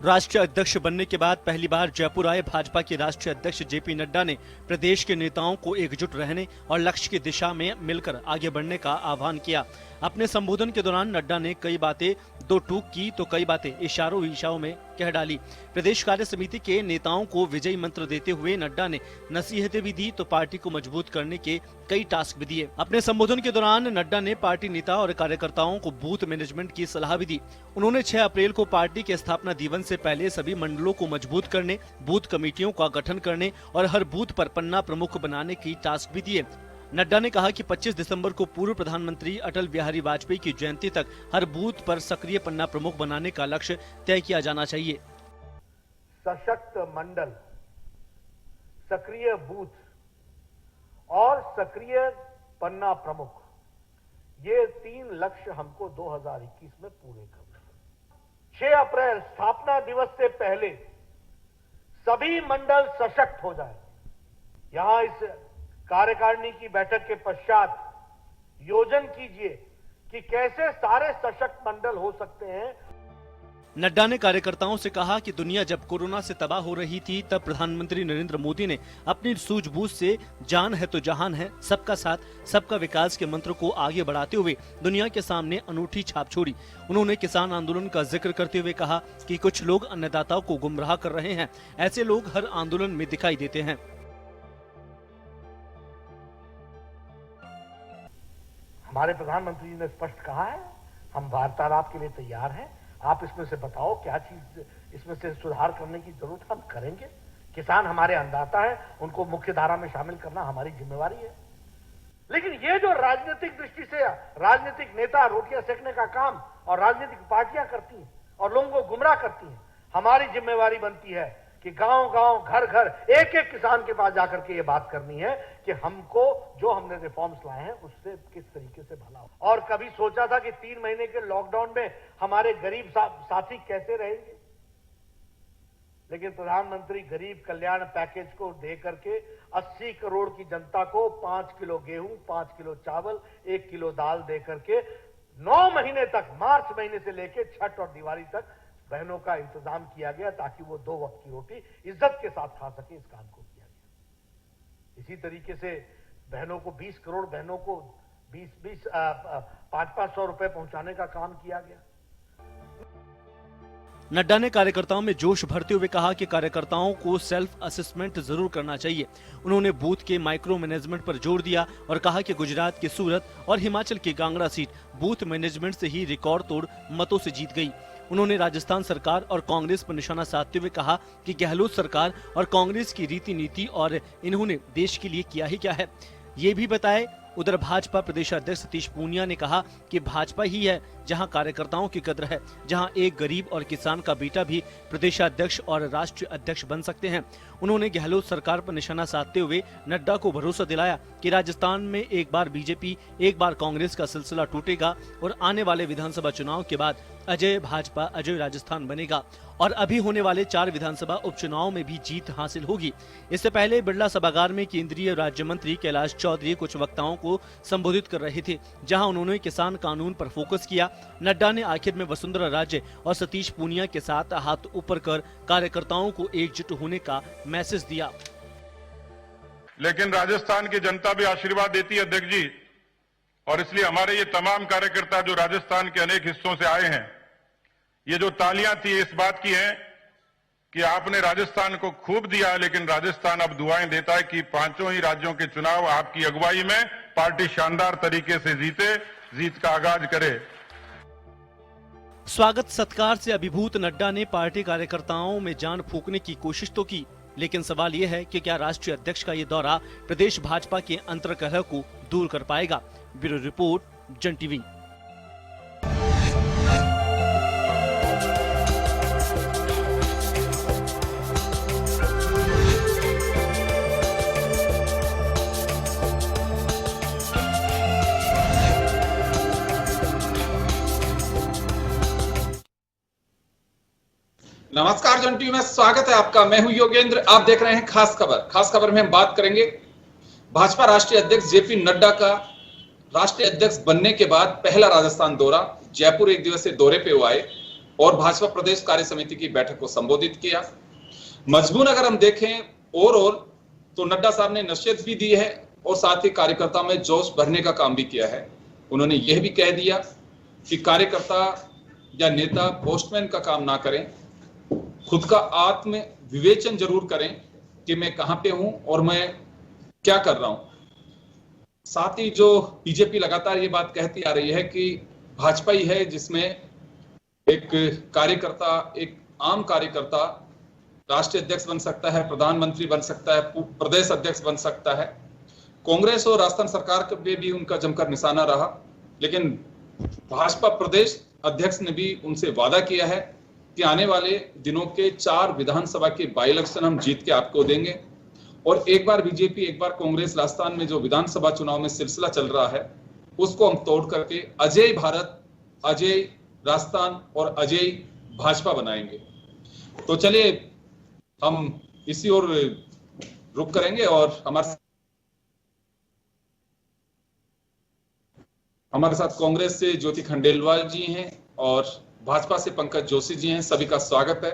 राष्ट्रीय अध्यक्ष बनने के बाद पहली बार जयपुर आए भाजपा के राष्ट्रीय अध्यक्ष जेपी नड्डा ने प्रदेश के नेताओं को एकजुट रहने और लक्ष्य की दिशा में मिलकर आगे बढ़ने का आह्वान किया। अपने संबोधन के दौरान नड्डा ने कई बातें दो टूक की तो कई बातें इशारों में कह डाली। प्रदेश कार्य समिति के नेताओं को विजयी मंत्र देते हुए नड्डा ने नसीहतें भी दी तो पार्टी को मजबूत करने के कई टास्क भी दिए। अपने संबोधन के दौरान नड्डा ने पार्टी नेता और कार्यकर्ताओं को बूथ मैनेजमेंट की सलाह भी दी। उन्होंने 6 अप्रैल को पार्टी के स्थापना दिवस से पहले सभी मंडलों को मजबूत करने, बूथ कमेटियों का गठन करने और हर बूथ पर पन्ना प्रमुख बनाने की टास्क भी दिए। नड्डा ने कहा कि 25 दिसंबर को पूर्व प्रधानमंत्री अटल बिहारी वाजपेयी की जयंती तक हर बूथ पर सक्रिय पन्ना प्रमुख बनाने का लक्ष्य तय किया जाना चाहिए। सशक्त मंडल, सक्रिय बूथ और सक्रिय पन्ना प्रमुख, ये 3 लक्ष्य हमको 2021 में पूरे करने हैं। 6 अप्रैल स्थापना दिवस से पहले सभी मंडल सशक्त हो जाए। यहां इस कार्यकारिणी की बैठक के पश्चात योजन कीजिए कि कैसे सारे सशक्त मंडल हो सकते हैं। नड्डा ने कार्यकर्ताओं से कहा कि दुनिया जब कोरोना से तबाह हो रही थी तब प्रधानमंत्री नरेंद्र मोदी ने अपनी सूझबूझ से जान है तो जहान है, सबका साथ सबका विकास के मंत्र को आगे बढ़ाते हुए दुनिया के सामने अनूठी छाप छोड़ी। उन्होंने किसान आंदोलन का जिक्र करते हुए कहा कि कुछ लोग अन्नदाताओं को गुमराह कर रहे हैं, ऐसे लोग हर आंदोलन में दिखाई देते हैं। हमारे प्रधानमंत्री जी ने स्पष्ट कहा है, हम वार्तालाप के लिए तैयार हैं। आप इसमें से बताओ क्या चीज इसमें से सुधार करने की जरूरत, हम करेंगे। किसान हमारे अन्नदाता है, उनको मुख्य धारा में शामिल करना हमारी जिम्मेवारी है। लेकिन ये जो राजनीतिक दृष्टि से राजनीतिक नेता रोटियां सेकने का काम और राजनीतिक पार्टियां करती हैं और लोगों को गुमराह करती हैं, हमारी जिम्मेवारी बनती है कि गांव-गांव, घर-घर, एक-एक किसान के पास जाकर के ये बात करनी है कि हमको जो हमने रिफॉर्म्स लाए हैं उससे किस तरीके से भला हो। और कभी सोचा था कि 3 महीने के लॉकडाउन में हमारे गरीब साथी कैसे रहेंगे, लेकिन प्रधानमंत्री गरीब कल्याण पैकेज को दे करके 80 करोड़ की जनता को 5 किलो गेहूं, 5 किलो चावल, 1 किलो दाल दे करके 9 महीने तक, मार्च महीने से लेकर छठ और दिवाली तक बहनों का इंतजाम किया गया ताकि वो 2 वक्त की रोटी इज्जत के साथ खा सके। इस काम को किया गया। इसी तरीके से बहनों को 20 करोड़ बहनों को 500 रुपए पहुंचाने का काम किया गया। नड्डा ने कार्यकर्ताओं में जोश भरते हुए कहा कि कार्यकर्ताओं को सेल्फ असेसमेंट जरूर करना चाहिए। उन्होंने बूथ के माइक्रो मैनेजमेंट पर जोर दिया और कहा कि गुजरात की सूरत और हिमाचल की कांगड़ा सीट बूथ मैनेजमेंट से ही रिकॉर्ड तोड़ मतों से जीत गई। उन्होंने राजस्थान सरकार और कांग्रेस पर निशाना साधते हुए कहा कि गहलोत सरकार और कांग्रेस की रीति नीति और इन्होंने देश के लिए किया ही क्या है, ये भी बताए। उधर भाजपा प्रदेश अध्यक्ष सतीश पूनिया ने कहा कि भाजपा ही है जहां कार्यकर्ताओं की कद्र है, जहां एक गरीब और किसान का बेटा भी प्रदेशाध्यक्ष और राष्ट्रीय अध्यक्ष बन सकते हैं। उन्होंने गहलोत सरकार पर निशाना साधते हुए नड्डा को भरोसा दिलाया कि राजस्थान में एक बार बीजेपी, एक बार कांग्रेस का सिलसिला टूटेगा और आने वाले विधानसभा चुनाव के बाद अजय भाजपा, अजय राजस्थान बनेगा और अभी होने वाले 4 विधानसभा उपचुनाव में भी जीत हासिल होगी। इससे पहले बिरला सभागार में केंद्रीय राज्य मंत्री कैलाश चौधरी कुछ वक्ताओं को संबोधित कर रहे थे, जहां उन्होंने किसान कानून पर फोकस किया। नड्डा ने आखिर में वसुंधरा राजे और सतीश पूनिया के साथ हाथ ऊपर कर कार्यकर्ताओं को एकजुट होने का मैसेज दिया। लेकिन राजस्थान की जनता भी आशीर्वाद देती है अध्यक्ष जी, और इसलिए हमारे ये तमाम कार्यकर्ता जो राजस्थान के अनेक हिस्सों से आए हैं, ये जो तालियां थी इस बात की हैं कि आपने राजस्थान को खूब दिया, लेकिन राजस्थान अब दुआएं देता है कि 5 ही राज्यों के चुनाव आपकी अगुवाई में पार्टी शानदार तरीके से जीते, जीत का आगाज करे। स्वागत सत्कार से अभिभूत नड्डा ने पार्टी कार्यकर्ताओं में जान फूंकने की कोशिश तो की, लेकिन सवाल यह है कि क्या राष्ट्रीय अध्यक्ष का ये दौरा प्रदेश भाजपा के अंतर्कलह को दूर कर पाएगा। ब्यूरो रिपोर्ट, जन टीवी। नमस्कार, जन टीवी में स्वागत है आपका। मैं हूं योगेंद्र, आप देख रहे हैं खास खबर। खास खबर में हम बात करेंगे भाजपा राष्ट्रीय अध्यक्ष जेपी नड्डा का राष्ट्रीय अध्यक्ष बनने के बाद पहला राजस्थान दौरा। जयपुर 1 दिवसीय दौरे पे वो आए और भाजपा प्रदेश कार्य समिति की बैठक को संबोधित किया। मजमून अगर हम देखें ओवरऑल तो नड्डा साहब ने नसीहत भी दी है और साथ ही कार्यकर्ता में जोश भरने का काम भी किया है। उन्होंने यह भी कह दिया कि कार्यकर्ता या नेता पोस्टमैन का काम ना करें, खुद का आत्म विवेचन जरूर करें कि मैं कहां पे हूं और मैं क्या कर रहा हूं। साथ ही जो बीजेपी लगातार ये बात कहती आ रही है कि भाजपा ही है जिसमें एक कार्यकर्ता, एक आम कार्यकर्ता राष्ट्रीय अध्यक्ष बन सकता है, प्रधानमंत्री बन सकता है, प्रदेश अध्यक्ष बन सकता है। कांग्रेस और राजस्थान सरकार पे भी उनका जमकर निशाना रहा, लेकिन भाजपा प्रदेश अध्यक्ष ने भी उनसे वादा किया है कि आने वाले दिनों के 4 विधानसभा के बाई इलेक्शन हम जीत के आपको देंगे। और एक बार बीजेपी, एक बार कांग्रेस राजस्थान में जो विधानसभा चुनाव में सिलसिला चल रहा है उसको हम तोड़ करके अजय भारत, अजय राजस्थान और अजय भाजपा बनाएंगे। तो चलिए हम इसी ओर रुक करेंगे और हमारे साथ कांग्रेस से ज्योति खंडेलवाल जी हैं और भाजपा से पंकज जोशी जी हैं। सभी का स्वागत है।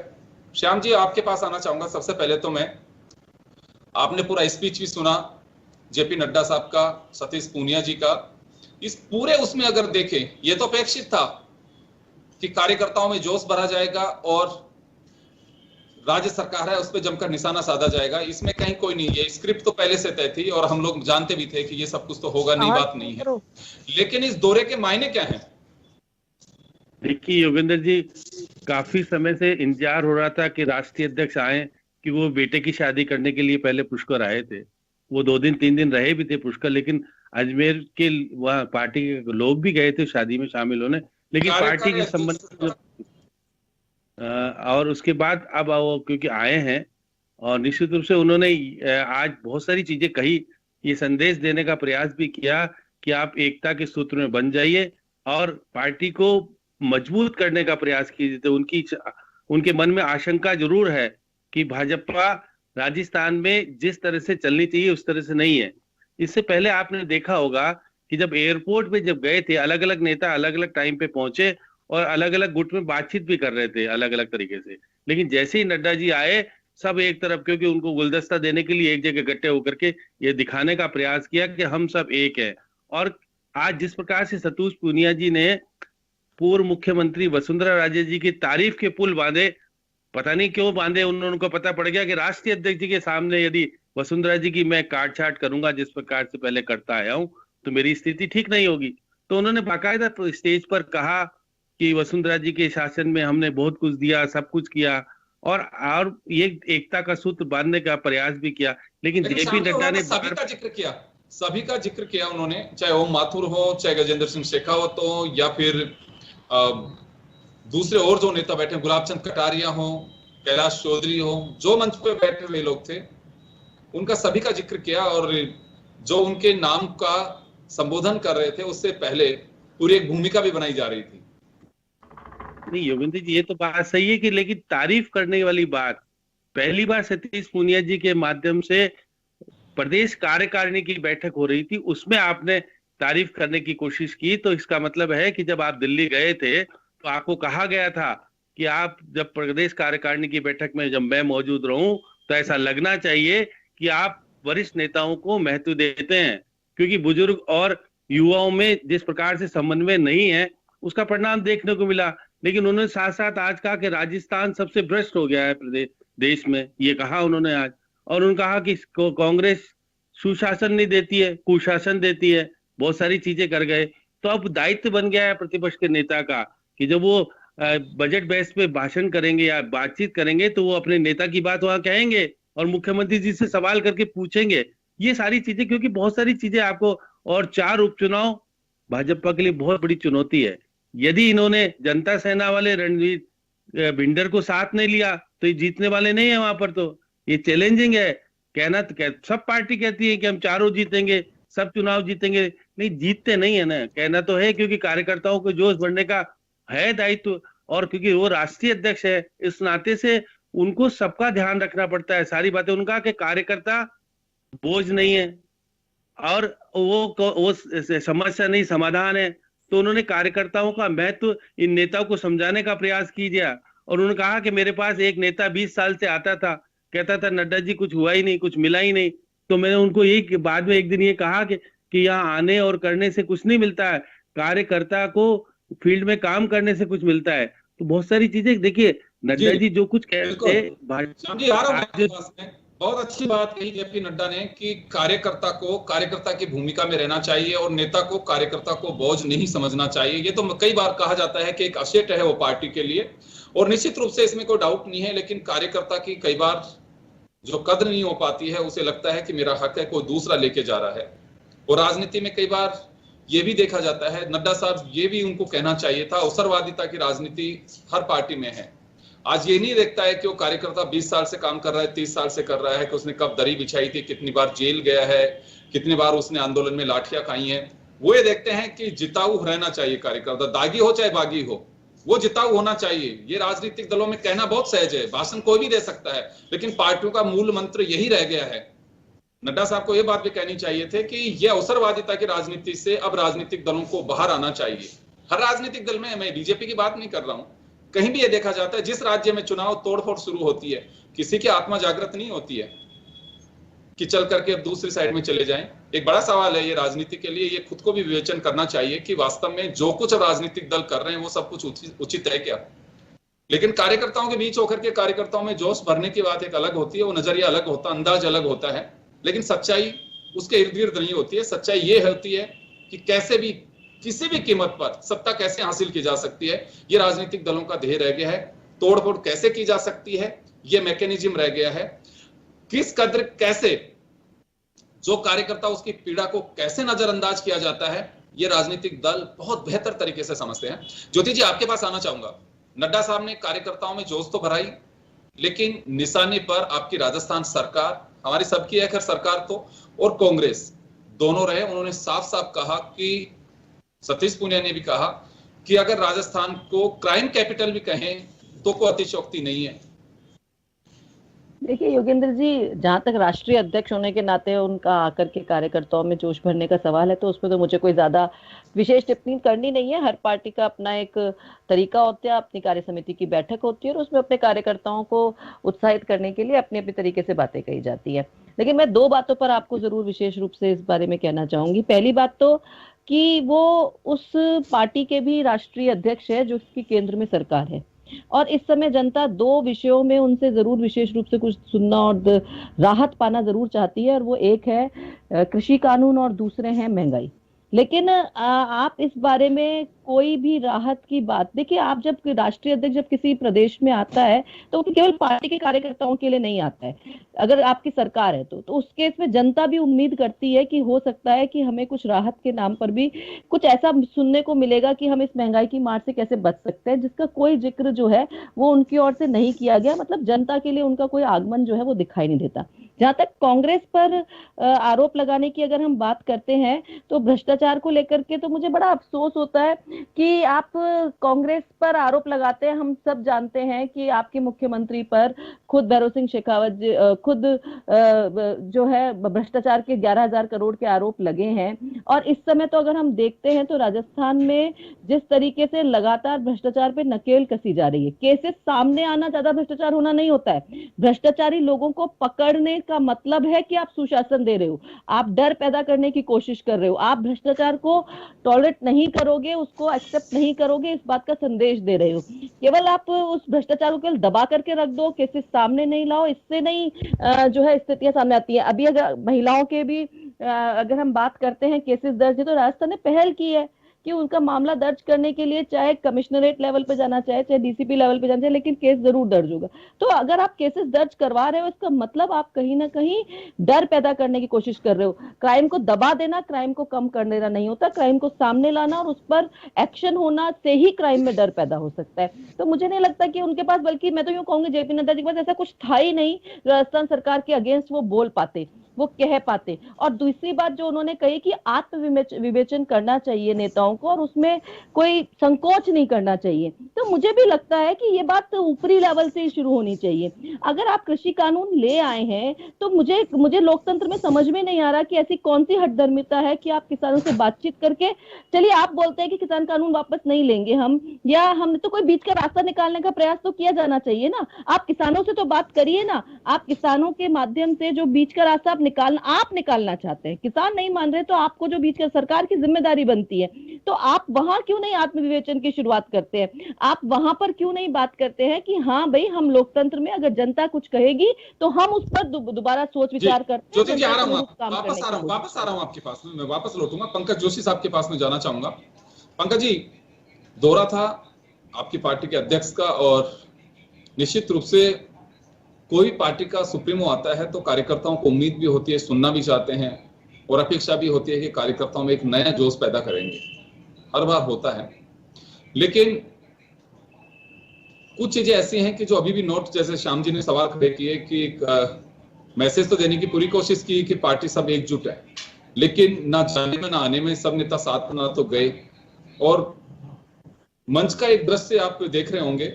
श्याम जी, आपके पास आना चाहूंगा। सबसे पहले तो मैं, आपने पूरा स्पीच भी सुना जेपी नड्डा साहब का, सतीश पूनिया जी का। इस पूरे उसमें अगर देखें, यह तो अपेक्षित था कि कार्यकर्ताओं में जोश भरा जाएगा और राज्य सरकार है उस पर जमकर निशाना साधा जाएगा। इसमें कहीं कोई नहीं है, स्क्रिप्ट तो पहले से तय थी और हम लोग जानते भी थे कि ये सब कुछ तो होगा नहीं, बात नहीं है। लेकिन इस दौरे के मायने क्या हैं? देखिए योगेंद्र जी, काफी समय से इंतजार हो रहा था कि राष्ट्रीय अध्यक्ष आए, कि वो बेटे की शादी करने के लिए पहले पुष्कर आए थे। वो 2 दिन 3 दिन रहे भी थे पुष्कर, लेकिन अजमेर के वहाँ पार्टी के लोग भी गए थे शादी में शामिल होने, लेकिन पार्टी के संबंध और उसके बाद अब वो क्योंकि आए हैं और निश्चित रूप से उन्होंने आज बहुत सारी चीजें कही, ये संदेश देने का प्रयास भी किया कि आप एकता के सूत्र में बन जाइए और पार्टी को मजबूत करने का प्रयास कीजिए। तो उनके मन में आशंका जरूर है कि भाजपा राजस्थान में जिस तरह से चलनी चाहिए उस तरह से नहीं है। इससे पहले आपने देखा होगा कि जब एयरपोर्ट पे जब गए थे, अलग अलग नेता अलग अलग टाइम पे पहुंचे और अलग अलग गुट में बातचीत भी कर रहे थे अलग अलग तरीके से, लेकिन जैसे ही नड्डा जी आए सब एक तरफ, क्योंकि उनको गुलदस्ता देने के लिए एक जगह इकट्ठे होकर के ये दिखाने का प्रयास किया कि हम सब एक है। और आज जिस प्रकार से सतीश पूनिया जी ने पूर्व मुख्यमंत्री वसुंधरा राजे जी की तारीफ के पुल बांधे, पता नहीं क्यों बांधे, उनको पता पड़ गया कि राष्ट्रीय अध्यक्ष जी के सामने यदि वसुंधरा जी की मैं काट छाट करूंगा जिस प्रकार से पहले करता आया हूं तो मेरी स्थिति ठीक नहीं होगी। तो उन्होंने बाकायदा स्टेज पर कहा कि वसुंधरा जी के शासन में हमने बहुत कुछ दिया, सब कुछ किया और ये एकता का सूत्र बांधने का प्रयास भी किया। लेकिन जेपी नड्डा ने सभी का जिक्र किया उन्होंने, चाहे ओम माथुर हो, चाहे गजेंद्र सिंह शेखावत हो, या फिर दूसरे और जो नेता बैठे, गुलाब चंद कटारिया हो, कैलाश चौधरी हो, जो मंच पे बैठे हुए लोग थे उनका सभी का जिक्र किया और जो उनके नाम का संबोधन कर रहे थे उससे पहले पूरी एक भूमिका भी बनाई जा रही थी। नहीं योगेंद्र जी, ये तो बात सही है कि लेकिन तारीफ करने वाली बात पहली बार सतीश पूनिया जी के माध्यम से प्रदेश कार्यकारिणी की बैठक हो रही थी, उसमें आपने तारीफ करने की कोशिश की। तो इसका मतलब है कि जब आप दिल्ली गए थे तो आपको कहा गया था कि आप जब प्रदेश कार्यकारिणी की बैठक में जब मैं मौजूद रहूं तो ऐसा लगना चाहिए कि आप वरिष्ठ नेताओं को महत्व देते हैं, क्योंकि बुजुर्ग और युवाओं में जिस प्रकार से समन्वय नहीं है उसका परिणाम देखने को मिला। लेकिन उन्होंने साथ साथ आज कहा कि राजस्थान सबसे भ्रष्ट हो गया है प्रदेश देश में, ये कहा उन्होंने आज। और उन्होंने कहा कि कांग्रेस सुशासन नहीं देती है, कुशासन देती है, बहुत सारी चीजें कर गए। तो अब दायित्व बन गया है प्रतिपक्ष के नेता का कि जब वो बजट बहस पे भाषण करेंगे या बातचीत करेंगे तो वो अपने नेता की बात वहां कहेंगे और मुख्यमंत्री जी से सवाल करके पूछेंगे ये सारी चीजें, क्योंकि बहुत सारी चीजें आपको, और 4 उपचुनाव भाजपा के लिए बहुत बड़ी चुनौती है। यदि इन्होंने जनता सेना वाले रणवीर भिंडर को साथ नहीं लिया तो ये जीतने वाले नहीं है वहां पर। तो ये चैलेंजिंग है। कहना तो सब पार्टी कहती है कि हम चारों जीतेंगे, सब चुनाव जीतेंगे, नहीं जीतते नहीं है ना। कहना तो है क्योंकि कार्यकर्ताओं को जोश बढ़ने का है दायित्व, और क्योंकि वो राष्ट्रीय अध्यक्ष है इस नाते से उनको सबका ध्यान रखना पड़ता है, सारी बातें। उनका कि कार्यकर्ता बोझ नहीं है और वो समस्या नहीं समाधान है। तो उन्होंने कार्यकर्ताओं का महत्व इन नेताओं को समझाने का प्रयास किया। और उन्होंने कहा कि मेरे पास एक नेता 20 साल से आता था, कहता था नड्डा जी कुछ हुआ ही नहीं, कुछ मिला ही नहीं। तो मैंने उनको यही बाद में एक दिन ये कहा कि यहाँ आने और करने से कुछ नहीं मिलता है, कार्यकर्ता को फील्ड में काम करने से कुछ मिलता है। तो बहुत सारी चीजें देखिए, नड्डा जी जो कुछ कहते हैं, बहुत अच्छी बात कही जेपी नड्डा ने कि कार्यकर्ता को कार्यकर्ता की भूमिका में रहना चाहिए और नेता को कार्यकर्ता को बोझ नहीं समझना चाहिए। ये तो कई बार कहा जाता है कि एक असेट है वो पार्टी के लिए, और निश्चित रूप से इसमें कोई डाउट नहीं है। लेकिन कार्यकर्ता की कई बार जो कद्र नहीं हो पाती है, उसे लगता है कि मेरा हक है, कोई दूसरा लेके जा रहा है। और राजनीति में कई बार ये भी देखा जाता है, नड्डा साहब ये भी उनको कहना चाहिए था, अवसरवादिता की राजनीति हर पार्टी में है। आज ये नहीं देखता है कि वो कार्यकर्ता 20 साल से काम कर रहा है, 30 साल से कर रहा है, कि उसने कब दरी बिछाई थी, कितनी बार जेल गया है, कितनी बार उसने आंदोलन में लाठियां खाई हैं। वो ये देखते हैं कि जिताऊ रहना चाहिए कार्यकर्ता, दागी हो चाहे बागी हो, वो जिताऊ होना चाहिए। ये राजनीतिक दलों में कहना बहुत सहज है, भाषण कोई भी दे सकता है, लेकिन पार्टियों का मूल मंत्र यही रह गया है। नड्डा साहब को यह बात भी कहनी चाहिए थे कि यह अवसरवादिता की राजनीति से अब राजनीतिक दलों को बाहर आना चाहिए। हर राजनीतिक दल में, मैं बीजेपी की बात नहीं कर रहा हूं, कहीं भी यह देखा जाता है जिस राज्य में चुनाव तोड़फोड़ शुरू होती है, किसी की आत्मा जागृत नहीं होती है कि चल करके अब दूसरी साइड में चले जाएं। एक बड़ा सवाल है ये राजनीति के लिए, ये खुद को भी विवेचन करना चाहिए कि वास्तव में जो कुछ राजनीतिक दल कर रहे हैं वो सब कुछ उचित है क्या। लेकिन कार्यकर्ताओं के बीच होकर के कार्यकर्ताओं में जोश भरने की बात एक अलग होती है, वो नजरिया अलग होता है, अंदाज अलग होता है, लेकिन सच्चाई उसके इर्द गिर्द नहीं होती है। सच्चाई ये होती है कि कैसे भी किसी भी कीमत पर सत्ता कैसे हासिल की जा सकती है, ये राजनीतिक दलों का ध्येय रह गया है। तोड़फोड़ कैसे की जा सकती है, ये मैकेनिज्म रह गया है। किस कदर कैसे जो कार्यकर्ता उसकी पीड़ा को कैसे नजरअंदाज किया जाता है, ये राजनीतिक दल बहुत बेहतर तरीके से समझते हैं। ज्योति जी, आपके पास आना चाहूंगा। नड्डा साहब ने कार्यकर्ताओं में जोश तो भराई, लेकिन निशाने पर आपकी राजस्थान सरकार, हमारी सबकी है खैर सरकार तो, और कांग्रेस दोनों रहे। उन्होंने साफ साफ कहा कि, सतीश पूनिया ने भी कहा कि अगर राजस्थान को क्राइम कैपिटल भी कहें तो कोई अतिशयोक्ति नहीं है। देखिए योगेंद्र जी, जहां तक राष्ट्रीय अध्यक्ष होने के नाते उनका आकर के कार्यकर्ताओं में जोश भरने का सवाल है, तो उसमें तो मुझे कोई ज्यादा विशेष टिप्पणी करनी नहीं है। हर पार्टी का अपना एक तरीका होता है, अपनी कार्य समिति की बैठक होती है और उसमें अपने कार्यकर्ताओं को उत्साहित करने के लिए अपने अपने तरीके से बातें कही जाती है। लेकिन मैं दो बातों पर आपको जरूर विशेष रूप से इस बारे में कहना चाहूंगी। पहली बात तो कि वो उस पार्टी के भी राष्ट्रीय अध्यक्ष है जो उसकी केंद्र में सरकार है, और इस समय जनता दो विषयों में उनसे जरूर विशेष रूप से कुछ सुनना और राहत पाना जरूर चाहती है, और वो एक है कृषि कानून और दूसरे हैं महंगाई। लेकिन आप इस बारे में कोई भी राहत की बात, देखिए आप जब राष्ट्रीय अध्यक्ष जब किसी प्रदेश में आता है तो वो केवल पार्टी के कार्यकर्ताओं के लिए नहीं आता है। अगर आपकी सरकार है तो उस केस में जनता भी उम्मीद करती है कि हो सकता है कि हमें कुछ राहत के नाम पर भी कुछ ऐसा सुनने को मिलेगा कि हम इस महंगाई की मार से कैसे बच सकते हैं, जिसका कोई जिक्र जो है वो उनकी ओर से नहीं किया गया। मतलब जनता के लिए उनका कोई आगमन जो है वो दिखाई नहीं देता। जहां तक कांग्रेस पर आरोप लगाने की अगर हम बात करते हैं तो भ्रष्टाचार को लेकर के तो मुझे बड़ा अफसोस होता है कि आप कांग्रेस पर आरोप लगाते हैं। हम सब जानते हैं कि आपके मुख्यमंत्री पर खुद भैरव सिंह शेखावत खुद जो है भ्रष्टाचार के 11,000 करोड़ के आरोप लगे हैं, और इस समय तो अगर हम देखते हैं तो राजस्थान में जिस तरीके से लगातार भ्रष्टाचार पे नकेल कसी जा रही है, केसेस सामने आना ज्यादा भ्रष्टाचार होना नहीं होता है। भ्रष्टाचारी लोगों को पकड़ने का मतलब है कि आप सुशासन दे रहे हो, आप डर पैदा करने की कोशिश कर रहे हो, आप भ्रष्टाचार को टॉलरेट नहीं करोगे, उसको एक्सेप्ट नहीं करोगे, इस बात का संदेश दे रहे हो। केवल आप उस भ्रष्टाचार को केवल दबा करके रख दो, केसेस सामने नहीं लाओ, इससे नहीं जो है स्थितियां सामने आती है। अभी अगर महिलाओं के भी अगर हम बात करते हैं केसेस दर्ज है, तो राजस्थान ने पहल की है कि उनका मामला दर्ज करने के लिए चाहे कमिश्नरेट लेवल पे जाना चाहे डीसीपी लेवल पे जाना चाहे, लेकिन केस जरूर दर्ज होगा। तो अगर आप केसेस दर्ज करवा रहे हो, इसका मतलब आप कहीं ना कहीं डर पैदा करने की कोशिश कर रहे हो। क्राइम को दबा देना क्राइम को कम कर देना नहीं होता, क्राइम को सामने लाना और उस पर एक्शन होना से ही क्राइम में डर पैदा हो सकता है। तो मुझे नहीं लगता कि उनके पास, बल्कि मैं तो यूं कहूंगी जेपी नड्डा जी के पास ऐसा कुछ था ही नहीं राजस्थान सरकार के अगेंस्ट वो बोल पाते, वो कह पाते। और दूसरी बात जो उन्होंने कही कि आत्म विवेचन करना चाहिए नेताओं को, और उसमें कोई संकोच नहीं करना चाहिए। तो मुझे भी लगता है कि ये बात तो ऊपरी लेवल से ही शुरू होनी चाहिए। अगर आप कृषि कानून ले आए हैं तो मुझे लोकतंत्र में समझ में नहीं आ रहा कि ऐसी कौन सी हठधर्मिता है कि आप किसानों से बातचीत करके, चलिए आप बोलते हैं कि किसान कानून वापस नहीं लेंगे हम, या हमने तो कोई बीच का रास्ता निकालने का प्रयास तो किया जाना चाहिए ना। आप किसानों से तो बात करिए ना, आप किसानों के माध्यम से जो बीच का रास्ता आप निकालना चाहते हैं, किसान नहीं मान रहे तो आपको जो बीच का, सरकार की जिम्मेदारी बनती है, तो आप वहां क्यों नहीं आत्मविवेचन की शुरुआत करते हैं? आप वहां पर क्यों नहीं बात करते हैं कि हाँ भाई, हम लोकतंत्र में अगर जनता कुछ कहेगी तो हम उस पर दोबारा सोच विचार करते हैं। ज्योति जी, आ रहा हूं, वापस आ रहा हूं आपके पास में, मैं वापस लौटूंगा। पंकज जोशी साहब के पास में जाना चाहूंगा। पंकज जी, दौरा था आपकी पार्टी के अध्यक्ष का, और निश्चित रूप से कोई पार्टी का सुप्रीमो आता है तो कार्यकर्ताओं को उम्मीद भी होती है, सुनना भी चाहते हैं, और अपेक्षा भी होती है कि कार्यकर्ताओं में एक नया जोश पैदा करेंगे। हर बार होता है, लेकिन कुछ चीजें ऐसी हैं कि जो अभी भी नोट, जैसे श्याम जी ने सवाल खड़े किए कि मैसेज तो देने की पूरी कोशिश की कि पार्टी सब एकजुट है, लेकिन ना जाने में ना आने में सब नेता साथ ना तो गए। और मंच का एक दृश्य आप देख रहे होंगे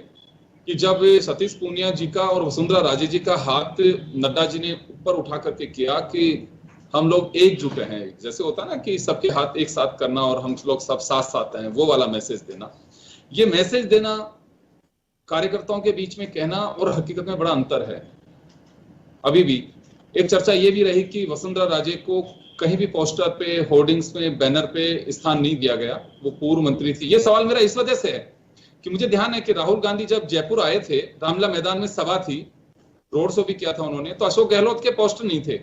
कि जब सतीश पूनिया जी का और वसुंधरा राजे जी का हाथ नड्डा जी ने ऊपर उठा करके किया कि हम लोग एकजुट हैं, जैसे होता ना कि सबके हाथ एक साथ करना और हम लोग सब साथ साथ हैं, वो वाला मैसेज देना। ये मैसेज देना कार्यकर्ताओं के बीच में कहना और हकीकत में बड़ा अंतर है। अभी भी एक चर्चा ये भी रही कि वसुंधरा राजे को कहीं भी पोस्टर पे, होर्डिंग्स में, बैनर पे स्थान नहीं दिया गया, वो पूर्व मंत्री थी। ये सवाल मेरा इस वजह से है कि मुझे ध्यान है कि राहुल गांधी जब जयपुर आए थे, रामला मैदान में सभा थी, रोड शो भी किया था उन्होंने, तो अशोक गहलोत के पोस्टर नहीं थे।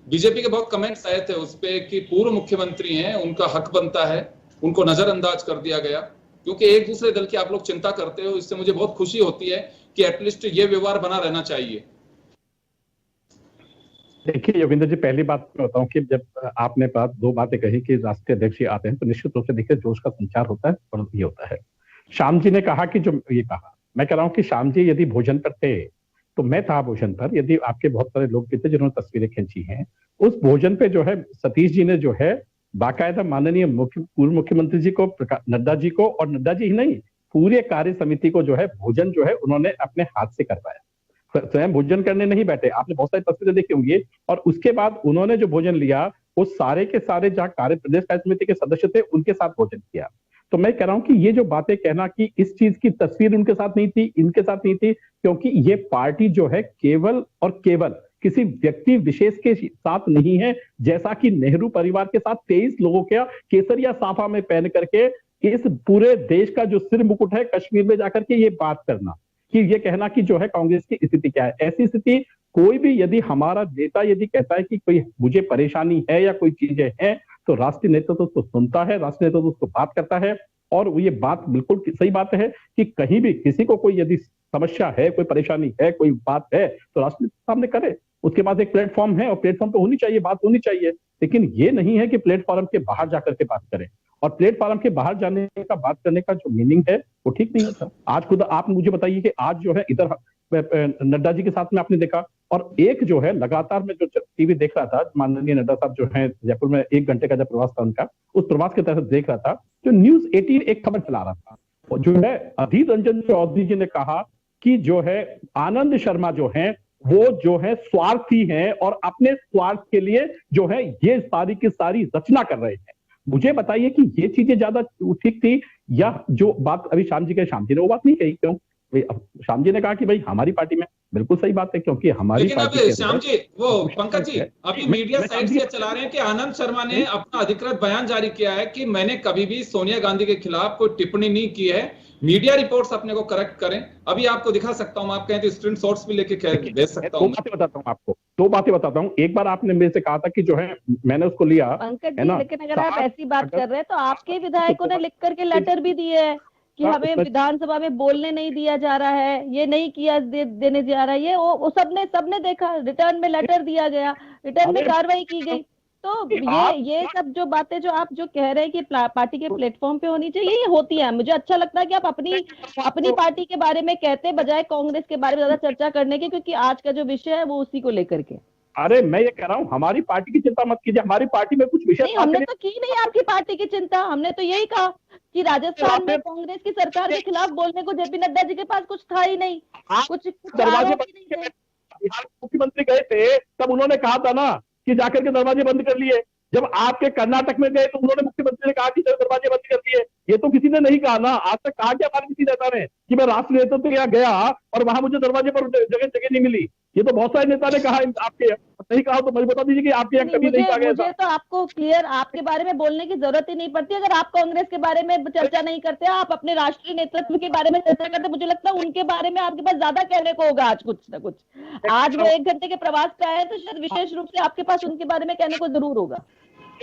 बीजेपी के बहुत कमेंट्स आए थे उस पे कि पूर्व मुख्यमंत्री हैं, उनका हक बनता है, उनको नजरअंदाज कर दिया गया। क्योंकि एक दूसरे दल की आप लोग चिंता करते हो, इससे मुझे बहुत खुशी होती है कि एटलीस्ट ये व्यवहार बना रहना चाहिए। देखिए योगेंद्र जी, पहली बात मैं बताऊं कि जब आपने दो बातें कही कि राष्ट्रीय अध्यक्ष ही आते हैं, तो निश्चित रूप से देखिए जोश का संचार होता है और ये होता है। श्याम जी ने कहा कि जो ये कहा, मैं कह रहा हूं कि श्याम जी यदि भोजन पर थे तो मैं था भोजन पर, यदि आपके बहुत सारे लोग भी थे जिन्होंने तस्वीरें खींची हैं, उस भोजन पे जो है सतीश जी ने जो है बाकायदा माननीय पूर्व मुख्यमंत्री जी को, नड्डा जी को, और नड्डा जी ही नहीं पूरे कार्य समिति को जो है भोजन जो है उन्होंने अपने हाथ से करवाया। स्वयं भोजन करने नहीं बैठे, आपने बहुत सारी तस्वीरें देखी होंगी, और उसके बाद उन्होंने जो भोजन लिया वो सारे के सारे जहाँ प्रदेश कार्य समिति के सदस्य थे उनके साथ भोजन किया। तो मैं कह रहा हूं कि ये जो बातें कहना कि इस चीज की तस्वीर उनके साथ नहीं थी, इनके साथ नहीं थी, क्योंकि ये पार्टी जो है केवल और केवल किसी व्यक्ति विशेष के साथ नहीं है। जैसा कि नेहरू परिवार के साथ 23 लोगों के केसरिया साफा में पहन करके इस पूरे देश का जो सिर मुकुट है कश्मीर में जाकर के ये बात करना कि ये कहना कि जो है कांग्रेस की स्थिति क्या है, ऐसी स्थिति कोई भी, यदि हमारा नेता यदि कहता है कि कोई मुझे परेशानी है या कोई चीजें हैं, तो राष्ट्रीय नेतृत्व तो उसको सुनता है, राष्ट्रीय नेतृत्व तो उसको बात करता है। और ये बात बिल्कुल सही बात है कि कहीं भी किसी को कोई यदि समस्या है, कोई परेशानी है, कोई बात है, तो राष्ट्रीय सामने करे। उसके बाद एक प्लेटफॉर्म है और प्लेटफॉर्म पे होनी चाहिए, बात होनी चाहिए। लेकिन ये नहीं है कि प्लेटफॉर्म के बाहर जाकर के बात करें, और प्लेटफॉर्म के बाहर जाने का, बात करने का जो मीनिंग है वो ठीक नहीं होता। आज खुद आप मुझे बताइए कि आज जो है इधर नड्डा जी के साथ में आपने देखा, और एक जो है लगातार मैं जो टीवी देख रहा था, माननीय नड्डा साहब जो है जयपुर में 1 घंटे का जब प्रवास था उनका, उस प्रवास के तहत देख रहा था, जो न्यूज 18 एक खबर चला रहा था, और जो है अधीर रंजन चौधरी जी ने कहा कि जो है आनंद शर्मा जो है वो जो है स्वार्थी हैं और अपने स्वार्थ के लिए जो है ये सारी की सारी रचना कर रहे हैं। मुझे बताइए कि ये चीजें ज्यादा ठीक थी, या जो बात अभी श्याम जी ने वो बात नहीं कही। क्यों? श्याम जी ने कहा कि भाई हमारी पार्टी में, बिल्कुल सही बात है, क्योंकि हमारी पार्टी श्याम जी, वो पंकज जी अभी मीडिया साइड से चला रहे हैं कि आनंद शर्मा ने अपना अधिकृत बयान जारी किया है कि मैंने कभी भी सोनिया गांधी के खिलाफ कोई टिप्पणी नहीं की है, मीडिया रिपोर्ट्स अपने को करेक्ट करें। अभी आपको दिखा सकता हूं, आप कहें तो स्क्रीन शॉट्स भी लेके भेज सकता हूं। 2 बातें बताता हूं आपको, 2 बातें बताता हूं। एक बार आपने मेरे से कहा था कि जो है मैंने उसको लिया, पंकज जी, लेकिन अगर आप ऐसी बात कर रहे हैं तो आपके विधायकों ने लिख करके लेटर भी दिए है कि हमें विधानसभा में बोलने नहीं दिया जा रहा है, ये नहीं किया देने जा रहा है, ये वो सबने देखा, रिटर्न में लेटर दिया गया, रिटर्न में कार्रवाई की गई। तो ये सब जो बातें जो आप जो कह रहे हैं कि पार्टी के प्लेटफॉर्म पे होनी चाहिए, ये होती है। मुझे अच्छा लगता है कि आप अपनी पार्टी के बारे में कहते बजाय कांग्रेस के बारे में ज्यादा चर्चा करने के, क्योंकि आज का जो विषय है वो उसी को लेकर के। अरे मैं ये कह रहा हूँ हमारी पार्टी की चिंता मत कीजिए, हमारी पार्टी में कुछ विषय नहीं, हमने तो की नहीं आपकी पार्टी की चिंता। हमने तो यही कहा कि राजस्थान में कांग्रेस की सरकार के खिलाफ बोलने को जेपी नड्डा जी के पास कुछ था ही नहीं, कुछ दरवाजे आरोप बंद ही नहीं थे। बिहार के मुख्यमंत्री गए थे तब उन्होंने कहा था ना कि जाकर के दरवाजे बंद कर लिए। जब आपके कर्नाटक में गए तो उन्होंने मुख्यमंत्री ने कहा कि दरवाजे बंद कर दिए। ये तो किसी ने नहीं कहा ना, आज तक कहा क्या हमारे किसी नेता ने कि मैं राष्ट्रीय नेतृत्व के यहाँ गया और वहां मुझे दरवाजे पर जगह जगह नहीं मिली। ये तो बहुत सारे नेता ने कहा, आपके नहीं कहा तो मुझे बता दीजिए कि आपके यहाँ कभी नहीं कहा गया। मुझे तो आपको क्लियर आपके बारे में बोलने की जरूरत ही नहीं पड़ती। अगर आप कांग्रेस के बारे में चर्चा नहीं करते, आप अपने राष्ट्रीय नेतृत्व के बारे में चर्चा करते, मुझे लगता है उनके बारे में आपके पास ज्यादा कहने को होगा आज कुछ ना कुछ। आज वो 1 घंटे के प्रवास पे आए तो शायद विशेष रूप से आपके पास उनके बारे में कहने को जरूर होगा।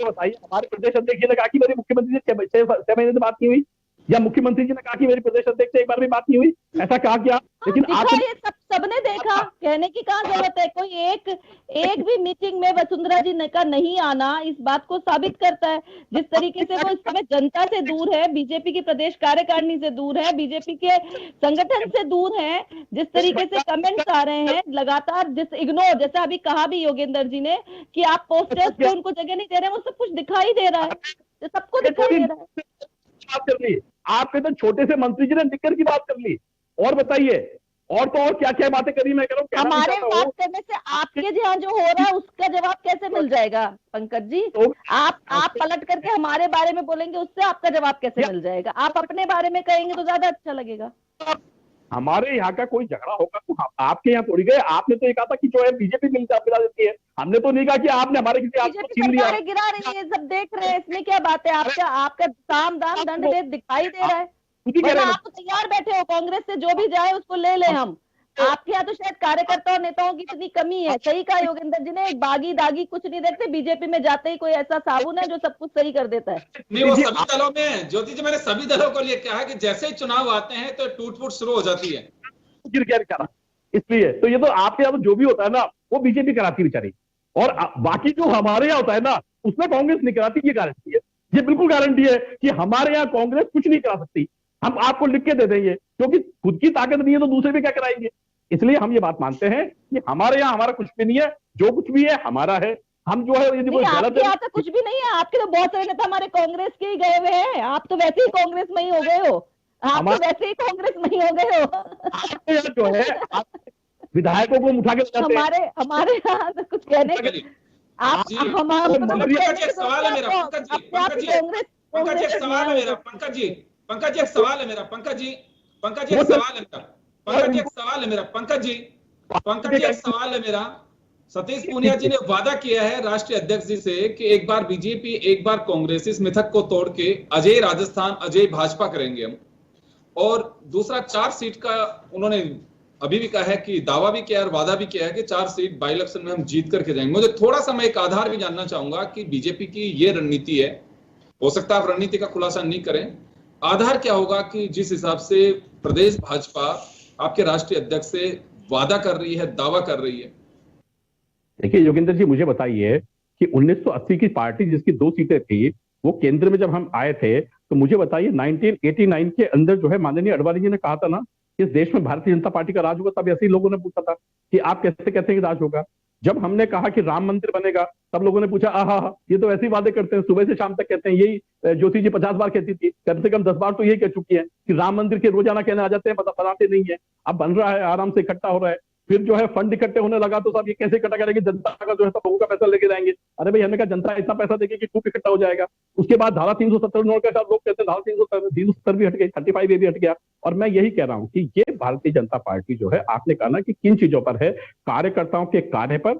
बताइए, हमारे प्रदेश अध्यक्ष ने कहा कि मेरी मुख्यमंत्री से 6 महीने से बात नहीं हुई, या मुख्यमंत्री जी ने कहा कि मेरी प्रदेश अध्यक्ष से एक बार भी बात नहीं हुई, ऐसा कहा क्या? लेकिन आप ये सबने देखा, कहने की कहाँ जरूरत है। कोई एक भी मीटिंग में वसुंधरा जी का नहीं आना इस बात को साबित करता है। जिस तरीके से वो इस समय जनता से दूर है, बीजेपी की प्रदेश कार्यकारिणी से दूर है, बीजेपी के संगठन से दूर है, जिस तरीके से कमेंट्स आ रहे हैं लगातार, जिस इग्नोर, जैसा अभी कहा भी योगेंद्र जी ने कि आप पोस्टर्स पे उनको जगह नहीं दे रहे, वो सब कुछ दिखाई दे रहा है, सबको दिखाई दे रहा है। बात कर ली आपके तो छोटे से मंत्री जी ने निकर की बात कर ली। और बताइए, और तो और क्या क्या बातें करी। मैं कह रहा हूं हमारे बात करने से आपके जहाँ जो हो रहा है उसका जवाब कैसे मिल जाएगा पंकज जी? तो आप पलट करके हमारे बारे में बोलेंगे, उससे आपका जवाब कैसे मिल जाएगा? आप अपने बारे में कहेंगे तो ज्यादा अच्छा लगेगा। हमारे यहाँ का कोई झगड़ा होगा तो आपके यहाँ थोड़ी गए। आपने तो ये कहा था कि जो है बीजेपी मिलता देती है, हमने तो नहीं कहा कि आपने हमारे किसी आपको छीन लिया। गिरा रही है, सब देख रहे हैं, इसमें क्या बात है? आपका साम दाम दंड भेद दिखाई दे रहा है। आप तो तैयार बैठे हो, कांग्रेस से जो भी जाए उसको ले ले हम। आपके यहाँ तो शायद कार्यकर्ता और नेताओं की इतनी कमी है। सही कहा योगेंद्र जी ने, एक बागी दागी कुछ नहीं देखते। बीजेपी में जाते ही कोई ऐसा साबुन है जो सब कुछ सही कर देता है। नहीं, वो सभी दलों में ज्योति जी, मैंने सभी दलों को लिए कहा कि जैसे ही चुनाव आते हैं तो टूट फूट शुरू हो जाती है। गिर गया बेचारा, इसलिए तो ये तो आपके यहाँ जो भी होता है ना वो बीजेपी कराती बेचारी, और बाकी जो हमारे यहाँ होता है ना उसमें कांग्रेस नहीं कराती। ये गारंटी है, ये बिल्कुल गारंटी है कि हमारे यहाँ कांग्रेस कुछ नहीं करा सकती। हम आपको लिख के दे देंगे, क्योंकि खुद की ताकत नहीं है तो दूसरे भी क्या कराएंगे। इसलिए हम ये बात मानते हैं कि हमारे यहाँ हमारा कुछ भी नहीं है, जो कुछ भी है हमारा है। हम जो है यदि कोई गलत है, तो कुछ भी नहीं है। आपके तो बहुत सारे नेता हमारे कांग्रेस के ही गए हुए हैं। आप तो वैसे ही कांग्रेस में ही हो गए हो, आप तो वैसे ही कांग्रेस में ही हो गए हो। आपके यहाँ जो है विधायकों को उठा के हमारे यहाँ तो कुछ कहने आप हमारे एक सवाल है मेरा पंकज जी, एक सवाल है मेरा पंकज जी, एक सवाल है मेरा पंकज जी, एक सवाल है मेरा। सतीश पूनिया जी ने वादा किया है राष्ट्रीय अध्यक्ष जी से कि एक बार बीजेपी एक बार कांग्रेस, इस मिथक को तोड़ के अजय राजस्थान अजय भाजपा करेंगे हम। और दूसरा 4 सीट का उन्होंने अभी भी कहा है कि दावा भी किया और वादा भी किया है कि 4 सीट बाई इलेक्शन में हम जीत करके जाएंगे। मुझे थोड़ा सा मैं एक आधार भी जानना चाहूंगा कि बीजेपी की ये रणनीति है, हो सकता है आप रणनीति का खुलासा नहीं करें, आधार क्या होगा कि जिस हिसाब से प्रदेश भाजपा आपके राष्ट्रीय अध्यक्ष से वादा कर रही है, दावा कर रही है? देखिए योगेंद्र जी, मुझे बताइए कि 1980 की पार्टी जिसकी 2 सीटें थी, वो केंद्र में जब हम आए थे तो मुझे बताइए 1989 के अंदर जो है माननीय अडवाणी जी ने कहा था ना कि इस देश में भारतीय जनता पार्टी का राज होगा। तब ऐसे ही लोगों ने पूछा था कि आप कैसे कहते हैं कि राज होगा। जब हमने कहा कि राम मंदिर बनेगा तब लोगों ने पूछा आहा ये तो ऐसे ही वादे करते हैं, सुबह से शाम तक कहते हैं। यही ज्योति जी 50 बार कहती थी, कम से कम 10 बार तो यही कह चुकी है कि राम मंदिर के रोजाना कहने आ जाते हैं, बनाते नहीं है। अब बन रहा है, आराम से इकट्ठा हो रहा है। फिर जो है फंड इकट्ठे होने लगा तो साहब ये कैसे इकट्ठा करेंगे, जनता का जो है सब लोगों का पैसा लेके जाएंगे। अरे भाई हमने कहा जनता इतना पैसा देगी कि खूब इकट्ठा हो जाएगा। उसके बाद धारा 370 नोट के साथ लोग कहते हैं धारा 370 भी हट गई, 35 भी हट गया। और मैं यही कह रहा हूं कि ये भारतीय जनता पार्टी जो है, आपने कहा ना कि किन चीजों पर है, कार्यकर्ताओं के कार्य पर,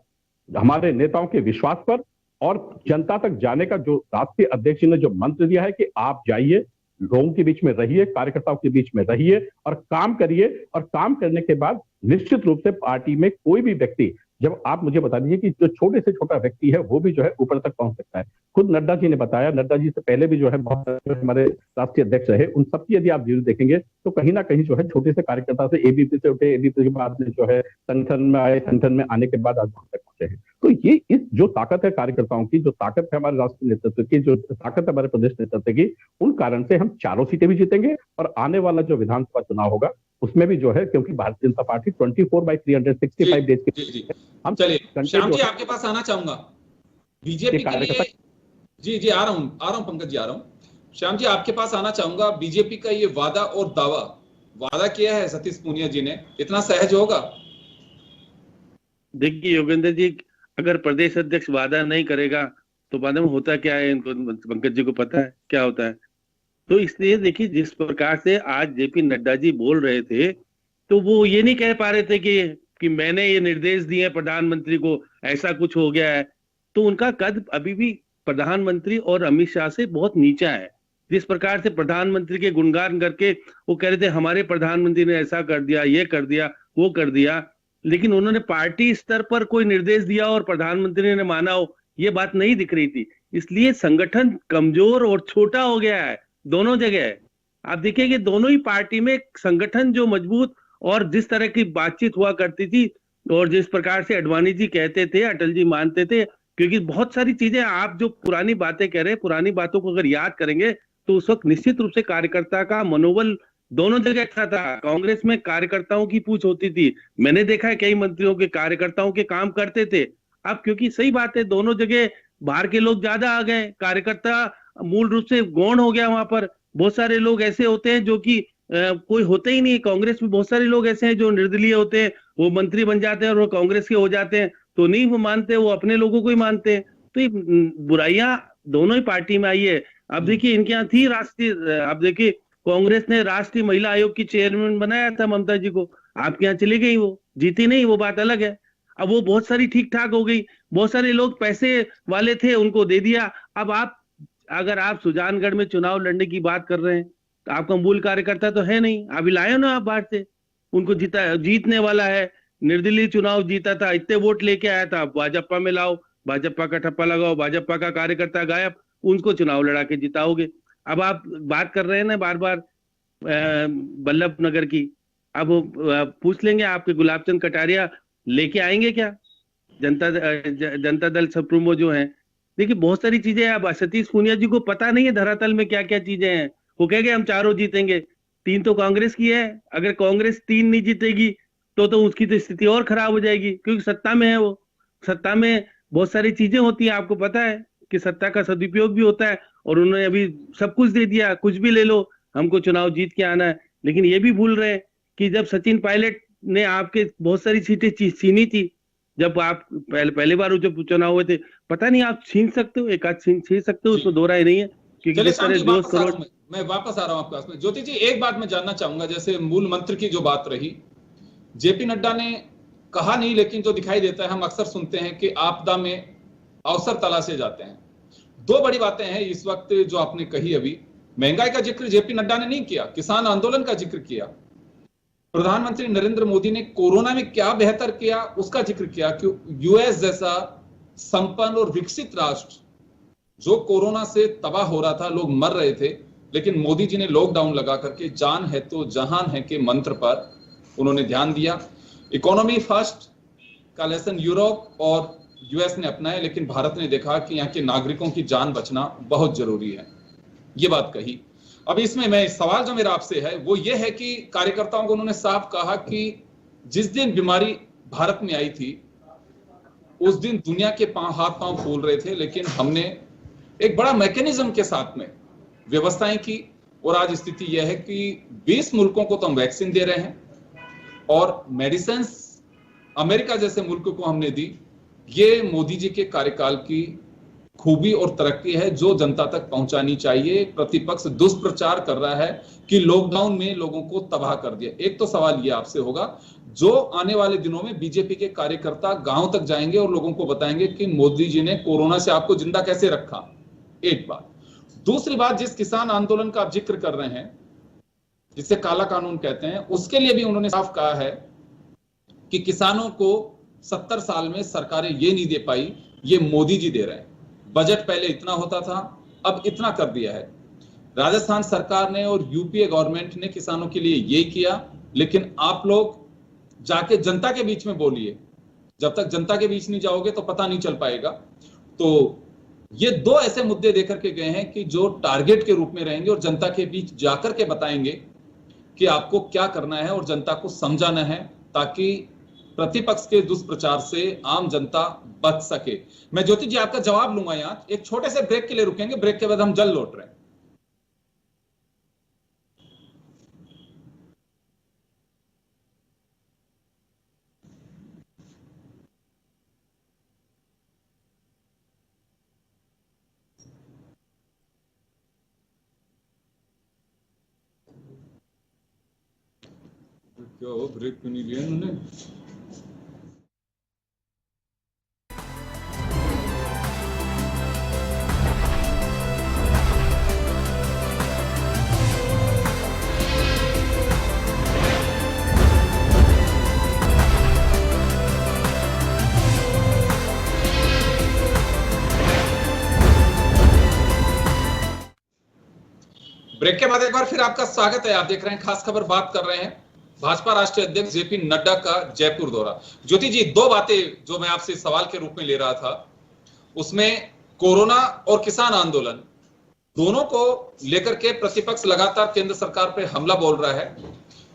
हमारे नेताओं के विश्वास पर और जनता तक जाने का जो राष्ट्रीय अध्यक्ष ने जो मंत्र दिया है कि आप जाइए, लोगों के बीच में रहिए, कार्यकर्ताओं के बीच में रहिए और काम करिए। और काम करने के बाद निश्चित रूप से पार्टी में कोई भी व्यक्ति, जब आप मुझे बता दीजिए कि जो छोटे से छोटा व्यक्ति है वो भी जो है ऊपर तक पहुंच सकता है। खुद नड्डा जी ने बताया, नड्डा जी से पहले भी जो है बहुत हमारे राष्ट्रीय अध्यक्ष रहे, उन सबकी यदि आप वीडियो देखेंगे तो कहीं ना कहीं जो है छोटे से कार्यकर्ता से एबीपी से उठे, एबीपी के बाद में जो है संगठन में आए, संगठन में आने के बाद आज तक पहुंचे हैं। तो ये इस जो ताकत है कार्यकर्ताओं की, जो ताकत है हमारे राष्ट्रीय नेतृत्व की, जो ताकत है हमारे प्रदेश नेतृत्व की, उन कारण से हम 4 सीटें भी जीतेंगे और आने वाला जो विधानसभा चुनाव होगा उसमें भी जो है, क्योंकि भारतीय जनता पार्टी 24/365 डेज की, जी हम चलिए श्याम जी आपके पास आना चाहूंगा बीजेपी के लिए। जी आ रहा हूं पंकज जी, आ रहा हूं। श्याम जी आपके पास आना चाहूंगा, बीजेपी का ये वादा और वादा किया है सतीश पूनिया जी ने, इतना सहज होगा? देखिए योगेंद्र जी, अगर प्रदेश अध्यक्ष वादा नहीं करेगा तो बाद में होता क्या है, इनको पंकज जी को पता है क्या होता है। तो इसलिए देखिए, जिस प्रकार से आज जेपी नड्डा जी बोल रहे थे, तो वो ये नहीं कह पा रहे थे कि मैंने ये निर्देश दिए प्रधानमंत्री को, ऐसा कुछ हो गया है। तो उनका कद अभी भी प्रधानमंत्री और अमित शाह से बहुत नीचा है। जिस प्रकार से प्रधानमंत्री के गुणगान करके वो कह रहे थे हमारे प्रधानमंत्री ने ऐसा कर दिया, ये कर दिया, वो कर दिया, लेकिन उन्होंने पार्टी स्तर पर कोई निर्देश दिया और प्रधानमंत्री ने माना हो, ये बात नहीं दिख रही थी। इसलिए संगठन कमजोर और छोटा हो गया है दोनों जगह। आप देखिए कि दोनों ही पार्टी में संगठन जो मजबूत और जिस तरह की बातचीत हुआ करती थी, और जिस प्रकार से अडवाणी जी कहते थे, अटल जी मानते थे, क्योंकि बहुत सारी चीजें आप जो पुरानी बातें कह रहे हैं, पुरानी बातों को अगर याद करेंगे तो उस वक्त निश्चित रूप से कार्यकर्ता का मनोबल दोनों जगह अच्छा था। कांग्रेस में कार्यकर्ताओं की पूछ होती थी, मैंने देखा है कई मंत्रियों के कार्यकर्ताओं के काम करते थे। अब क्योंकि सही बात है, दोनों जगह बाहर के लोग ज्यादा आ गए, कार्यकर्ता मूल रूप से गौण हो गया। वहां पर बहुत सारे लोग ऐसे होते हैं जो कि कोई होते ही नहीं। कांग्रेस में बहुत सारे लोग ऐसे हैं जो निर्दलीय होते हैं, वो मंत्री बन जाते हैं और वो कांग्रेस के हो जाते हैं, तो नहीं वो मानते, वो अपने लोगों को ही मानते हैं। तो ये बुराइयां दोनों ही पार्टी में आई है। अब देखिए इनके यहाँ थी राष्ट्रीय, अब देखिए कांग्रेस ने राष्ट्रीय महिला आयोग की चेयरमैन बनाया था ममता जी को, आपके यहाँ चली गई, वो जीती नहीं, वो बात अलग है। अब वो बहुत सारी ठीक ठाक हो गई, बहुत सारे लोग पैसे वाले थे उनको दे दिया। अब अगर आप सुजानगढ़ में चुनाव लड़ने की बात कर रहे हैं तो आपका मूल कार्यकर्ता तो है नहीं, अभी लाए ना आप बाहर से, उनको जीतने वाला है, निर्दलीय चुनाव जीता था, इतने वोट लेके आया था, भाजपा में लाओ, भाजपा का ठप्पा लगाओ, भाजपा का कार्यकर्ता गायब, उनको चुनाव लड़ा के जिताओगे। अब आप बात कर रहे हैं ना बार बार बल्लभ नगर की, अब पूछ लेंगे आपके गुलाबचंद कटारिया लेके आएंगे क्या जनता दल सुप्रीमो जो है। देखिए बहुत सारी चीजें, अब सतीश पूनिया जी को पता नहीं है धरातल में क्या क्या चीजें हैं। वो कहेंगे हम चारों जीतेंगे, 3 तो कांग्रेस की है, अगर कांग्रेस 3 नहीं जीतेगी तो उसकी तो स्थिति और खराब हो जाएगी, क्योंकि सत्ता में है वो। सत्ता में बहुत सारी चीजें होती हैं, आपको पता है कि सत्ता का सदुपयोग भी होता है, और उन्होंने अभी सब कुछ दे दिया, कुछ भी ले लो, हमको चुनाव जीत के आना है। लेकिन ये भी भूल रहे हैं कि जब सचिन पायलट ने आपके बहुत सारी सीटें छीनी थी, जब आप पहली बार जब चुनाव हुए थे, पता नहीं आप छीन सकते हो, एक आध छीन सकते हो, उसमें दो राय नहीं है, क्योंकि जिस तरह 2 करोड़। मैं वापस आ रहा हूं आपके पास में। ज्योति जी एक बात मैं जानना चाहूंगा, जैसे मूल मंत्र की जो बात रही, जेपी नड्डा ने कहा नहीं, लेकिन जो दिखाई देता है, हम अक्सर सुनते हैं कि आपदा में अवसर तलाशे जाते हैं। 2 बड़ी बातें हैं इस वक्त जो आपने कही अभी। महंगाई का जिक्र जेपी नड्डा ने नहीं किया, किसान आंदोलन का जिक्र किया। प्रधानमंत्री नरेंद्र मोदी ने कोरोना में क्या बेहतर किया उसका जिक्र किया, कि यूएस जैसा संपन्न और विकसित राष्ट्र जो कोरोना से तबाह हो रहा था, लोग मर रहे थे, लेकिन मोदी जी ने लॉकडाउन लगा करके जान है तो जहान है के मंत्र पर उन्होंने ध्यान दिया। इकोनॉमी फर्स्ट का लेसन यूरोप और यूएस ने अपनाया, लेकिन भारत ने देखा कि यहाँ के नागरिकों की जान बचना बहुत जरूरी है, ये बात कही। अब इसमें मैं सवाल जो मेरा आपसे है वो ये है कि कार्यकर्ताओं को उन्होंने साफ कहा कि जिस दिन बीमारी भारत में आई थी उस दिन दुनिया के हाथ पांव फूल रहे थे, लेकिन हमने एक बड़ा मैकेनिज्म के साथ में व्यवस्थाएं की, और आज स्थिति यह है कि 20 मुल्कों को तो हम वैक्सीन दे रहे हैं और मेडिसिन अमेरिका जैसे मुल्क को हमने दी। ये मोदी जी के कार्यकाल की खूबी और तरक्की है जो जनता तक पहुंचानी चाहिए। प्रतिपक्ष दुष्प्रचार कर रहा है कि लॉकडाउन में लोगों को तबाह कर दिया। एक तो सवाल ये आपसे होगा, जो आने वाले दिनों में बीजेपी के कार्यकर्ता गांव तक जाएंगे और लोगों को बताएंगे कि मोदी जी ने कोरोना से आपको जिंदा कैसे रखा, एक बात। दूसरी बात, जिस किसान आंदोलन का आप जिक्र कर रहे हैं, जिसे काला कानून कहते हैं, उसके लिए भी उन्होंने साफ कहा है कि किसानों को 70 साल में सरकारें ये नहीं दे पाई, ये मोदी जी दे रहे हैं। बजट पहले इतना होता था, अब इतना कर दिया है। राजस्थान सरकार ने और यूपीए गवर्नमेंट ने किसानों के लिए ये किया, लेकिन आप लोग जाके जनता के बीच में बोलिए। जब तक जनता के बीच नहीं जाओगे तो पता नहीं चल पाएगा। तो ये 2 ऐसे मुद्दे देकर के गए हैं कि जो टारगेट के रूप में रहेंगे और जनता के बीच जाकर के बताएंगे कि आपको क्या करना है और जनता को समझाना है, ताकि प्रतिपक्ष के दुष्प्रचार से आम जनता बच सके। मैं ज्योति जी आपका जवाब लूंगा। यहां एक छोटे से ब्रेक के लिए रुकेंगे, ब्रेक के बाद हम जल्द लौट रहे हैं। क्या हो, ब्रेक क्यों नहीं लिया इन्होंने? ब्रेक के बाद एक बार फिर आपका स्वागत है। आप देख रहे हैं खास खबर, बात कर रहे हैं भाजपा राष्ट्रीय अध्यक्ष जेपी नड्डा का जयपुर दौरा। ज्योति जी, दो बातें जो मैं आपसे सवाल के रूप में ले रहा था, उसमें कोरोना और किसान आंदोलन दोनों को लेकर के प्रतिपक्ष लगातार केंद्र सरकार पे हमला बोल रहा है,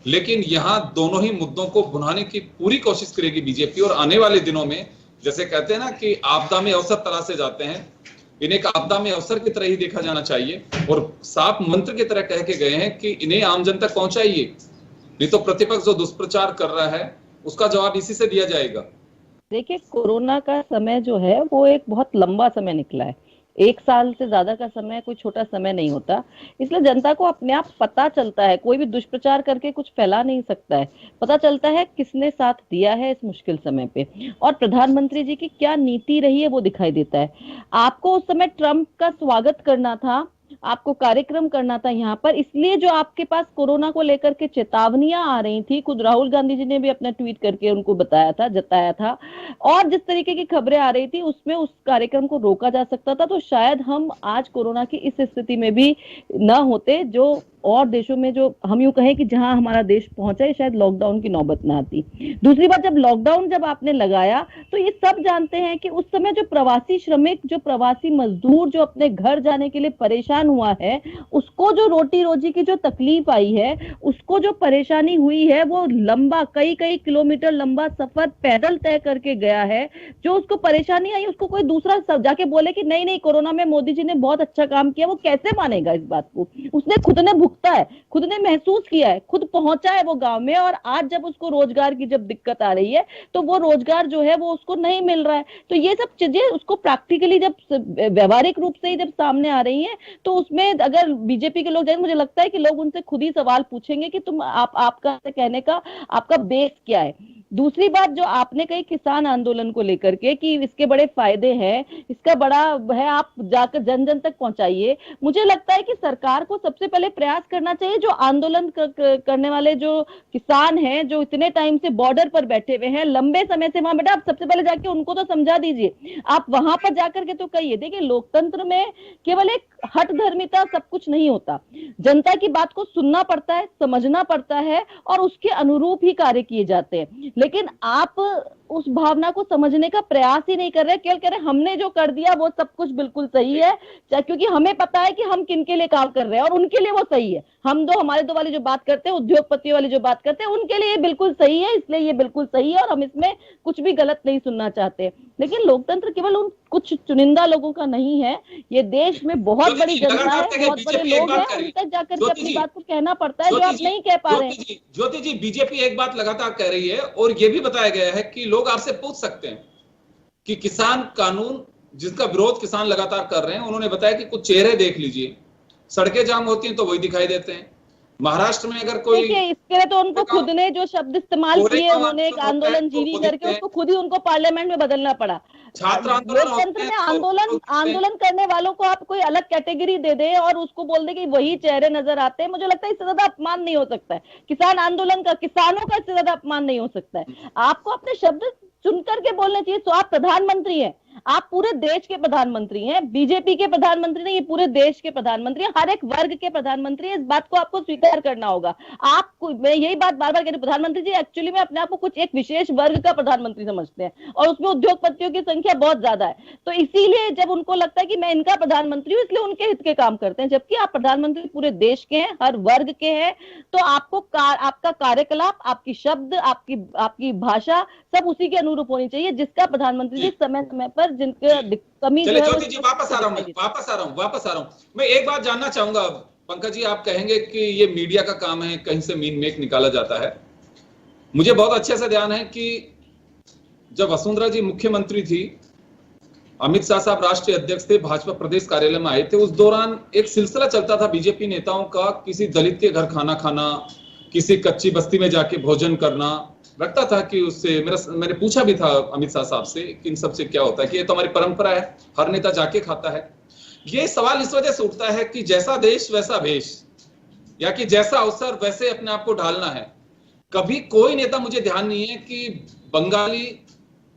लेकिन यहां दोनों ही मुद्दों को भुनाने की पूरी कोशिश करेगी बीजेपी। और आने वाले दिनों में, जैसे कहते हैं ना कि आपदा में अवसर तलाशे जाते हैं, इन्हें आपदा में अवसर की तरह ही देखा जाना चाहिए और साफ मंत्र की तरह कह के गए हैं कि इन्हें आम जन तक पहुंचाइए, नहीं तो प्रतिपक्ष जो दुष्प्रचार कर रहा है उसका जवाब इसी से दिया जाएगा। देखिए, कोरोना का समय जो है वो एक बहुत लंबा समय निकला है। 1 साल से ज्यादा का समय कोई छोटा समय नहीं होता, इसलिए जनता को अपने आप पता चलता है, कोई भी दुष्प्रचार करके कुछ फैला नहीं सकता है। पता चलता है किसने साथ दिया है इस मुश्किल समय पे, और प्रधानमंत्री जी की क्या नीति रही है वो दिखाई देता है। आपको उस समय ट्रंप का स्वागत करना था, आपको कार्यक्रम करना था यहाँ पर, इसलिए जो आपके पास कोरोना को लेकर के चेतावनियां आ रही थी, खुद राहुल गांधी जी ने भी अपना ट्वीट करके उनको बताया था, जताया था, और जिस तरीके की खबरें आ रही थी उसमें उस कार्यक्रम को रोका जा सकता था, तो शायद हम आज कोरोना की इस स्थिति में भी न होते, जो और देशों में जो हम यूं कहें कि जहां हमारा देश पहुंचा है, शायद लॉकडाउन की नौबत ना आती। दूसरी बात, जब लॉकडाउन जब आपने लगाया तो ये सब जानते हैं कि उस समय जो प्रवासी श्रमिक, जो प्रवासी मजदूर जो अपने घर जाने के लिए परेशान हुआ है, उसको जो रोटी रोजी की जो तकलीफ आई है, उसको जो परेशानी हुई है, वो लंबा कई कई किलोमीटर लंबा सफर पैदल तय करके गया है। जो उसको परेशानी आई, उसको कोई दूसरा जाके बोले कि नहीं नहीं कोरोना में मोदी जी ने बहुत अच्छा काम किया, वो कैसे मानेगा इस बात को? उसने खुद ने भुगता है, खुद ने महसूस किया है, खुद पहुंचा है वो गांव में, और आज जब उसको रोजगार की जब दिक्कत आ रही है तो वो रोजगार जो है वो उसको नहीं मिल रहा है। तो ये सब चीजें उसको प्रैक्टिकली जब व्यवहारिक रूप से ही जब सामने आ रही हैं, तो उसमें अगर बीजेपी के लोग जाएंगे, मुझे लगता है कि लोग उनसे खुद ही सवाल पूछेंगे कि तुम आपका कहने का आपका बेस क्या है। दूसरी बात जो आपने कही किसान आंदोलन को लेकर के कि इसके बड़े फायदे हैं, इसका बड़ा है, आप जाकर जन जन तक पहुंचाइए। मुझे लगता है कि सरकार को सबसे पहले प्रयास करना चाहिए, जो आंदोलन करने वाले जो किसान हैं, जो इतने टाइम से बॉर्डर पर बैठे हुए हैं, लंबे समय से वहां बैठे, आप सबसे पहले जाके उनको तो समझा दीजिए। आप वहां पर जाकर के तो कहिए, देखिए लोकतंत्र में केवल एक हठ धर्मिता सब कुछ नहीं होता, जनता की बात को सुनना पड़ता है, समझना पड़ता है, और उसके अनुरूप ही कार्य किए जाते हैं। लेकिन आप उस भावना को समझने का प्रयास ही नहीं कर रहे, केवल कह रहे हमने जो कर दिया वो सब कुछ बिल्कुल सही है, क्योंकि हमें पता है कि हम किन के लिए काम कर रहे हैं और उनके लिए वो सही है। हमारे दो वाली जो बात करते हैं, उद्योगपतियों वाली जो बात करते हैं, उनके लिए बिल्कुल सही है, इसलिए ये बिल्कुल सही है और हम इसमें कुछ भी गलत नहीं सुनना चाहते। लेकिन लोकतंत्र केवल उन कुछ चुनिंदा लोगों का नहीं है, ये देश में बहुत बड़ी जनता है, बहुत बड़े लोग हैं, उन तक जाकर के अपनी बात को कहना पड़ता है, जो आप नहीं कह पा रहे हैं। ज्योति जी, बीजेपी एक बात लगातार कह रही है और ये भी बताया गया है कि लोग आपसे पूछ सकते हैं कि किसान कानून जिसका विरोध किसान लगातार कर रहे हैं, उन्होंने बताया कि कुछ चेहरे देख लीजिए, सड़कें जाम होती हैं तो वही दिखाई देते हैं। महाराष्ट्र में अगर कोई, देखिए इसके लिए तो उनको खुद ने जो शब्द इस्तेमाल किए, उन्होंने एक आंदोलन जीवी करके उसको खुद ही उनको पार्लियामेंट में बदलना पड़ा। छात्र आंदोलन, लोकतंत्र में आंदोलन करने वालों को आप कोई अलग कैटेगरी दे दे और उसको बोल दे कि वही चेहरे नजर आते हैं, मुझे लगता है इससे ज्यादा अपमान नहीं हो सकता है। किसान आंदोलन का, किसानों का इससे ज्यादा अपमान नहीं हो सकता है। आपको अपने शब्द चुन करके बोलने चाहिए। तो आप प्रधानमंत्री हैं, आप पूरे देश के प्रधानमंत्री हैं, बीजेपी के प्रधानमंत्री नहीं, ये पूरे देश के प्रधानमंत्री हैं, हर एक वर्ग के प्रधानमंत्री हैं। इस बात को आपको स्वीकार करना होगा। आपको मैं यही बात बार बार कह रही हूं, प्रधानमंत्री जी एक्चुअली में अपने आप को कुछ एक विशेष वर्ग का प्रधानमंत्री समझते हैं और उसमें उद्योगपतियों की संख्या बहुत ज्यादा है। तो इसीलिए जब उनको लगता है कि मैं इनका प्रधानमंत्री हूं, इसलिए उनके हित के काम करते हैं, जबकि आप प्रधानमंत्री पूरे देश के हैं, हर वर्ग के हैं। तो आपको आपका कार्यकलाप, आपकी शब्द, आपकी भाषा सब उसी के अनुरूप होनी चाहिए, जिसका प्रधानमंत्री जी समय समय पर जिनके कमी जो चलिए है ज्योति जी, वापस आ रहा हूं। मैं एक बात जानना चाहूंगा पंकज जी, आप कहेंगे कि ये मीडिया का काम है, कहीं से मीन मेक निकाला जाता है। मुझे बहुत अच्छे से ध्यान है कि जब वसुंधरा जी मुख्यमंत्री थी, अमित शाह साहब राष्ट्रीय अध्यक्ष थे, भाजपा प्रदेश कार्यालय में आए थे, उस दौरान एक सिलसिला चलता था बीजेपी नेताओं का, किसी दलित के घर खाना खाना, किसी कच्ची बस्ती में जाके भोजन करना। लगता था कि उससे मैंने पूछा भी था अमित शाह साहब से कि इन सब से क्या होता है, कि ये तो हमारी परंपरा है, हर नेता जाके खाता है। ये सवाल इस वजह से उठता है कि जैसा देश वैसा भेष, या कि जैसा अवसर वैसे अपने आप को ढालना है। कभी कोई नेता, मुझे ध्यान नहीं है कि बंगाली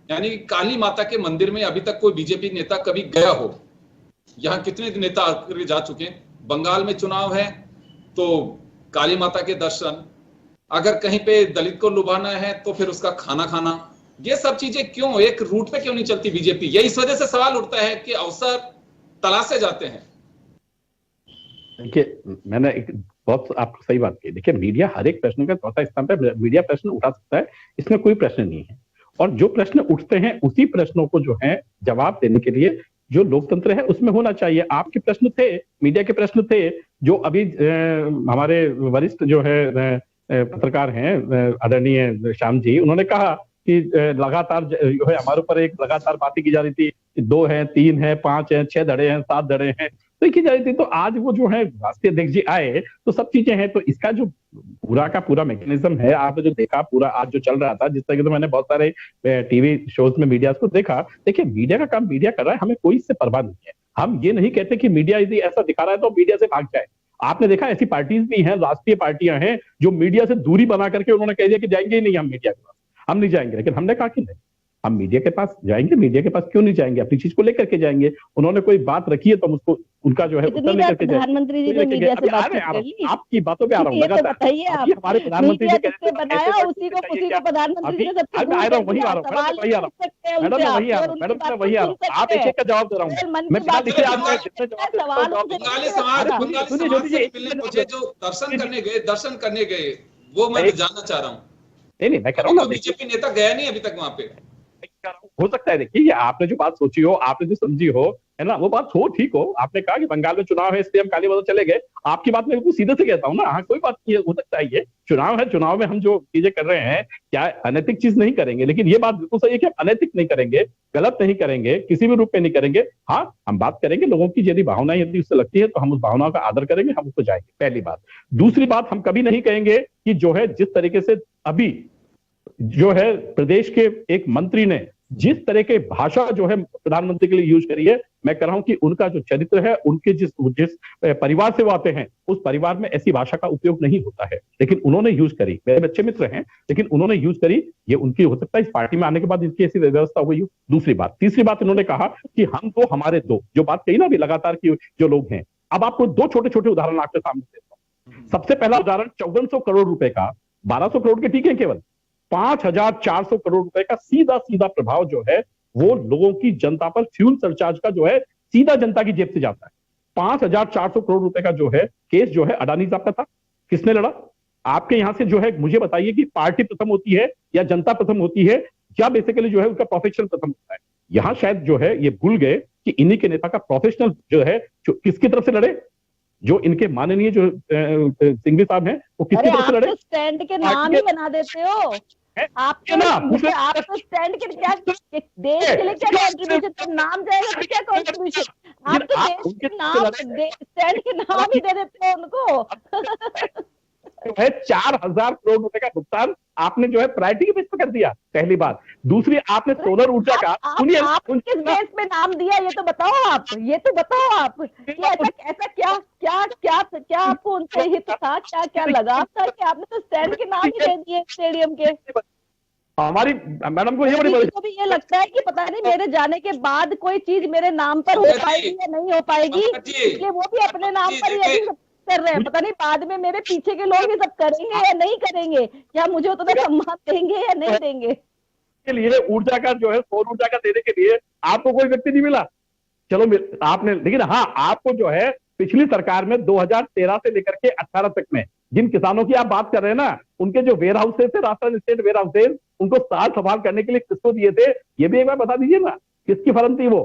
यानी काली माता के मंदिर में अभी तक कोई बीजेपी नेता कभी गया हो। यहाँ कितने नेता जा चुके हैं। बंगाल में चुनाव है तो काली माता के दर्शन, अगर कहीं पे दलित को लुभाना है तो फिर उसका खाना खाना। ये सब चीजें क्यों एक रूट पे क्यों नहीं चलती बीजेपी? ये इस वजह से सवाल उठता है कि अवसर तलाशे जाते हैं। देखिए, मैंने एक बहुत आपको सही बात की। देखिए, मीडिया हर एक प्रश्न का चौथा स्थान पे मीडिया प्रश्न उठा सकता है, इसमें कोई प्रश्न नहीं है। और जो प्रश्न उठते हैं उसी प्रश्नों को जो है जवाब देने के लिए जो लोकतंत्र है उसमें होना चाहिए। आपके प्रश्न थे, मीडिया के प्रश्न थे, जो अभी हमारे वरिष्ठ जो है पत्रकार हैं आदरणीय श्याम जी, उन्होंने कहा कि लगातार जो है हमारे ऊपर एक लगातार बातें की जा रही थी कि 2 हैं, 3 हैं, 5 हैं, 6 धड़े हैं, 7 धड़े हैं, तो की जा रही थी। तो आज वो जो है राष्ट्रीय अध्यक्ष जी आए तो सब चीजें हैं। तो इसका जो पूरा का पूरा मैकेनिज्म है, आपने जो देखा पूरा आज जो चल रहा था, जिस तरह से मैंने बहुत सारे टीवी शोज में मीडिया को देखा। देखिए, मीडिया का काम मीडिया कर रहा है, हमें कोई इससे परवाह नहीं है। हम ये नहीं कहते कि मीडिया यदि ऐसा दिखा रहा है तो मीडिया से भाग जाए। आपने देखा ऐसी पार्टीज भी हैं, राष्ट्रीय पार्टियां हैं, जो मीडिया से दूरी बना करके उन्होंने कह दिया कि जाएंगे ही नहीं हम मीडिया के पास, हम नहीं जाएंगे। लेकिन हमने कहा कि नहीं, हम मीडिया के पास जाएंगे। मीडिया के पास क्यों नहीं जाएंगे? अपनी चीज को लेकर के जाएंगे। उन्होंने कोई बात रखी है तो हम उसको उनका जो है उत्तर लेकर के प्रधानमंत्री जी ने मीडिया से बात की, आपकी बातों पे आ रहा हूँ। बताइए आप, हमारे प्रधानमंत्री जी कैसे बनाया उसी को प्रधानमंत्री जी सबसे मैं आ रहा हूँ, वही आ रहा हूँ मैडम, वही आ रहा हूँ मैडम, मैं वही आ रहा हूँ मैडम, मैं वही आ रहा हूँ। आप एक एक का जवाब दे रहा हूँ मैं, बिना लिखे आप बंगाली समाज मुझे जो दर्शन करने गए वो मैं जानना चाह रहा हूँ। नहीं, मैं कह रहा हूँ बीजेपी नेता गया नहीं अभी तक वहां पे। हो सकता है, देखिए, ये आपने जो बात सोची हो, आपने जो समझी हो, है ना, वो बात हो, ठीक हो। आपने कहा कि बंगाल में चुनाव है इसलिए हम काली बाजार चले गए। आपकी बात मैं बिल्कुल सीधे से कहता हूँ ना, हाँ, कोई बात नहीं हो सकता है। ये चुनाव है, चुनाव में हम जो चीजें कर रहे हैं, क्या अनैतिक चीज नहीं करेंगे। लेकिन ये बात बिल्कुल सही है कि हम अनैतिक नहीं करेंगे, गलत नहीं करेंगे, किसी भी रूप में नहीं करेंगे। हाँ, हम बात करेंगे लोगों की यदि भावना यदि उससे लगती है तो हम उस भावनाओं का आदर करेंगे, हम उसको जाएंगे, पहली बात। दूसरी बात, हम कभी नहीं कहेंगे कि जो है जिस तरीके से अभी जो है प्रदेश के एक मंत्री ने जिस तरह के भाषा जो है प्रधानमंत्री के लिए यूज करी है, मैं कह रहा हूं कि उनका जो चरित्र है, उनके जिस परिवार से वो आते हैं, उस परिवार में ऐसी भाषा का उपयोग नहीं होता है। लेकिन उन्होंने यूज करी, मेरे अच्छे मित्र हैं, लेकिन उन्होंने यूज करी। ये उनकी हो सकता है इस पार्टी में आने के बाद इनकी ऐसी व्यवस्था हुई हो। दूसरी बात, तीसरी बात, इन्होंने कहा कि हम तो हमारे दो, जो बात कही ना अभी लगातार की जो लोग हैं। अब आपको 2 छोटे छोटे उदाहरण आपके सामने देता हूं। सबसे पहला उदाहरण 5400 करोड़ रुपए का, 1200 करोड़ के ठीक है, केवल 5400 करोड़ रुपए का सीधा सीधा प्रभाव जो है वो लोगों की, जनता पर फ्यूल सरचार्ज का जो है सीधा जनता की जेब से जाता है। 5400 करोड़ रुपए का जो है केस जो है अडानी साहब का था। किसने लड़ा? आपके यहां से जो है मुझे बताइए कि पार्टी प्रथम होती है या जनता प्रथम होती है, क्या बेसिकली जो है उनका प्रोफेशनल प्रथम होता है? यहां शायद जो है ये भूल गए कि इन्हीं के नेता का प्रोफेशनल जो है किसकी तरफ से लड़े? जो इनके माननीय जो सिंघवी साहब हैं, वो किसकी तरफ से लड़े? स्टैंड के नाम ही बना देते हो आप तो स्टैंड के क्या, देश के लिए क्या कॉन्ट्रीब्यूशन, तो नाम जाएगा तो क्या कॉन्ट्रीब्यूशन? आप तो देश के नाम, स्टैंड के नाम ही दे देते हो उनको। 4000 करोड़ रुपए का भुगतान आपने जो है प्रायोरिटी के बेस पे कर दिया, पहली बात। दूसरी, आपने सोलर ऊर्जा का, सुनिए, आप किस बेस पे नाम दिया ये तो बताओ आप, ये तो बताओ आप कि ऐसा क्या क्या क्या क्या आपको उनसे हित था, क्या क्या लगाव था कि आपने तो स्टैंड के नाम ही दे दिए स्टेडियम के। हमारी मैडम को ये बड़ी किसी को भी ये लगता है कि पता नहीं मेरे जाने के बाद कोई चीज मेरे नाम पर हो पाएगी या नहीं हो पाएगी, इसलिए वो भी अपने नाम पर ही अभी सब कर रहे हैं। पता नहीं बाद में मेरे पीछे के लोग भी सब करेंगे या नहीं करेंगे, क्या मुझे उतना सम्मान देंगे या नहीं देंगे। के लिए ऊर्जा का जो है सौर ऊर्जा का देने के लिए आपको कोई व्यक्ति नहीं मिला, चलो आपने, लेकिन हाँ आपको जो है पिछली सरकार में 2013 से लेकर के 18 तक में जिन किसानों की आप बात कर रहे हैं ना, उनके जो वेयर हाउसेज थे, राजस्थान स्टेट वेयर हाउसेज, उनको साल सवाल करने के लिए किसको दिए थे, ये भी एक बार बता दीजिए ना, किसकी फर्म थी वो।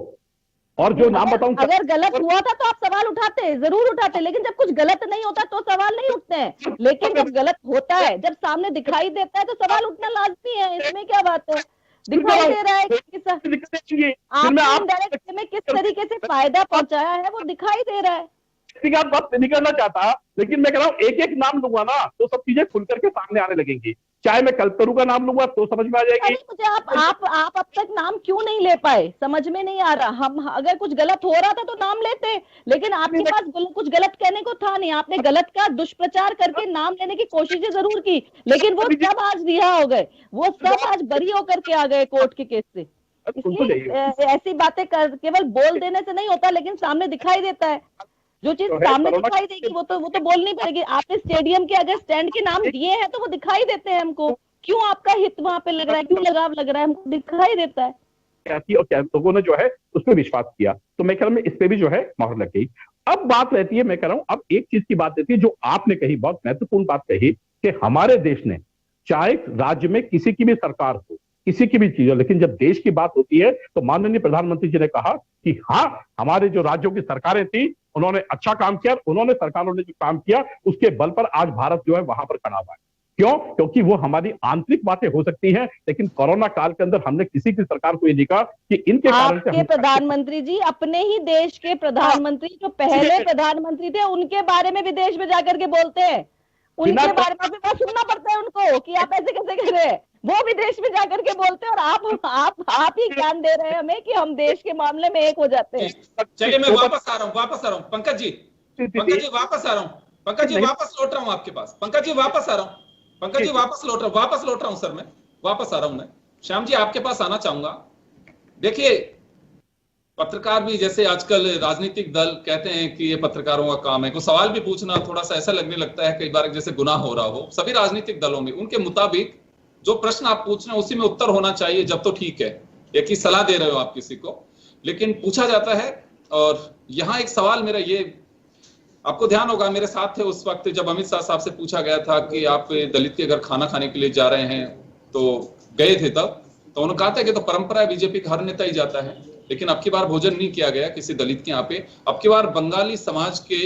और जो नाम बताऊं, अगर गलत हुआ था तो आप सवाल उठाते, जरूर उठाते, लेकिन जब कुछ गलत नहीं होता तो सवाल नहीं उठते हैं। लेकिन जब गलत होता है, जब सामने दिखाई देता है तो सवाल उठना लाजमी है, इसमें क्या बात है। दिखाई दे रहा है कि आपने इनडायरेक्ट में किस तरीके से फायदा पहुंचाया है वो दिखाई दे रहा है। व्यक्तिगत बात नहीं करना चाहता, लेकिन मैं कह रहा हूं एक एक नाम लूंगा ना तो सब चीजें खुल करके सामने आने लगेंगी। चाहे मैं कल्पतरू का नाम लूंगा तो समझ में आ जाएगी। मुझे आप अब तक नाम क्यों नहीं ले पाए, समझ में नहीं आ रहा। हम अगर कुछ गलत हो रहा था तो नाम लेते, लेकिन आपके पास कुछ गलत कहने को था नहीं। आपने गलत का दुष्प्रचार करके नाम लेने की कोशिशें जरूर की, लेकिन वो सब आज रिहा हो गए, वो सब आज बरी होकर के आ गए कोर्ट के केस से। ऐसी बातें केवल बोल देने से नहीं होता, लेकिन सामने दिखाई देता है। जो चीज सामने दिखाई देगी वो तो बोलनी पड़ेगी। आपने स्टेडियम के अगर स्टैंड के नाम दिए हैं तो वो दिखाई देते हैं हमको, क्यों आपका हित वहां पे लग रहा है, क्यों लगाव लग रहा है, हमको दिखाई देता है। और क्या लोगों ने जो है उस पर विश्वास किया, तो मैं कह रहा हूं इस पे भी जो है मोहर लग गई। अब बात रहती है, मैं कह रहा हूं अब एक चीज की बात रहती है जो आपने कही, बहुत महत्वपूर्ण बात कही कि हमारे देश ने, चाहे राज्य में किसी की भी सरकार हो, किसी की भी चीज हो, लेकिन जब देश की बात होती है तो माननीय प्रधानमंत्री जी ने कहा कि हाँ हमारे जो राज्यों की सरकारें थी उन्होंने अच्छा काम किया, उन्होंने सरकारों ने जो काम किया उसके बल पर आज भारत जो है वहां पर खड़ा हुआ है। क्यों? क्योंकि वो हमारी आंतरिक बातें हो सकती हैं, लेकिन कोरोना काल के अंदर हमने किसी की सरकार को ये देखा कि इनके कारण से प्रधानमंत्री जी, अपने ही देश के प्रधानमंत्री जो पहले प्रधानमंत्री थे उनके बारे में विदेश में जाकर के बोलते हैं, उनके बारे में भी सुनना पड़ता है उनको कि आप ऐसे कैसे कर रहे हैं। वो विदेश में जाकर के बोलते हैं और आप ही ज्ञान दे रहे हैं हमें कि हम देश के मामले में एक हो जाते हैं। चलिए मैं वापस आ रहा हूँ पंकज जी वापस आ रहा हूँ, पंकज जी वापस लौट रहा हूँ आपके पास, पंकज जी वापस आ रहा हूँ, पंकज जी वापस लौट रहा हूँ सर, मैं वापस आ रहा हूँ। मैं श्याम जी आपके पास आना चाहूंगा। देखिए पत्रकार भी, जैसे आजकल राजनीतिक दल कहते हैं कि ये पत्रकारों का काम है, कोई सवाल भी पूछना थोड़ा सा ऐसा लगने लगता है कई बार जैसे गुनाह हो रहा हो। सभी राजनीतिक दलों में उनके मुताबिक जो प्रश्न आप पूछ रहे हैं उसी में उत्तर होना चाहिए, जब तो ठीक है, एक ही सलाह दे रहे हो आप किसी को, लेकिन पूछा जाता है। और यहाँ एक सवाल मेरा ये, आपको ध्यान होगा मेरे साथ थे उस वक्त जब अमित शाह साहब से पूछा गया था कि आप दलित के घर खाना खाने के लिए जा रहे हैं, तो गए थे तब, तो उन्होंने कहा था कि तो परंपरा है, बीजेपी का हर नेता ही जाता है, लेकिन अब की बार भोजन नहीं किया गया किसी दलित के यहाँ पे। अब की बार बंगाली समाज के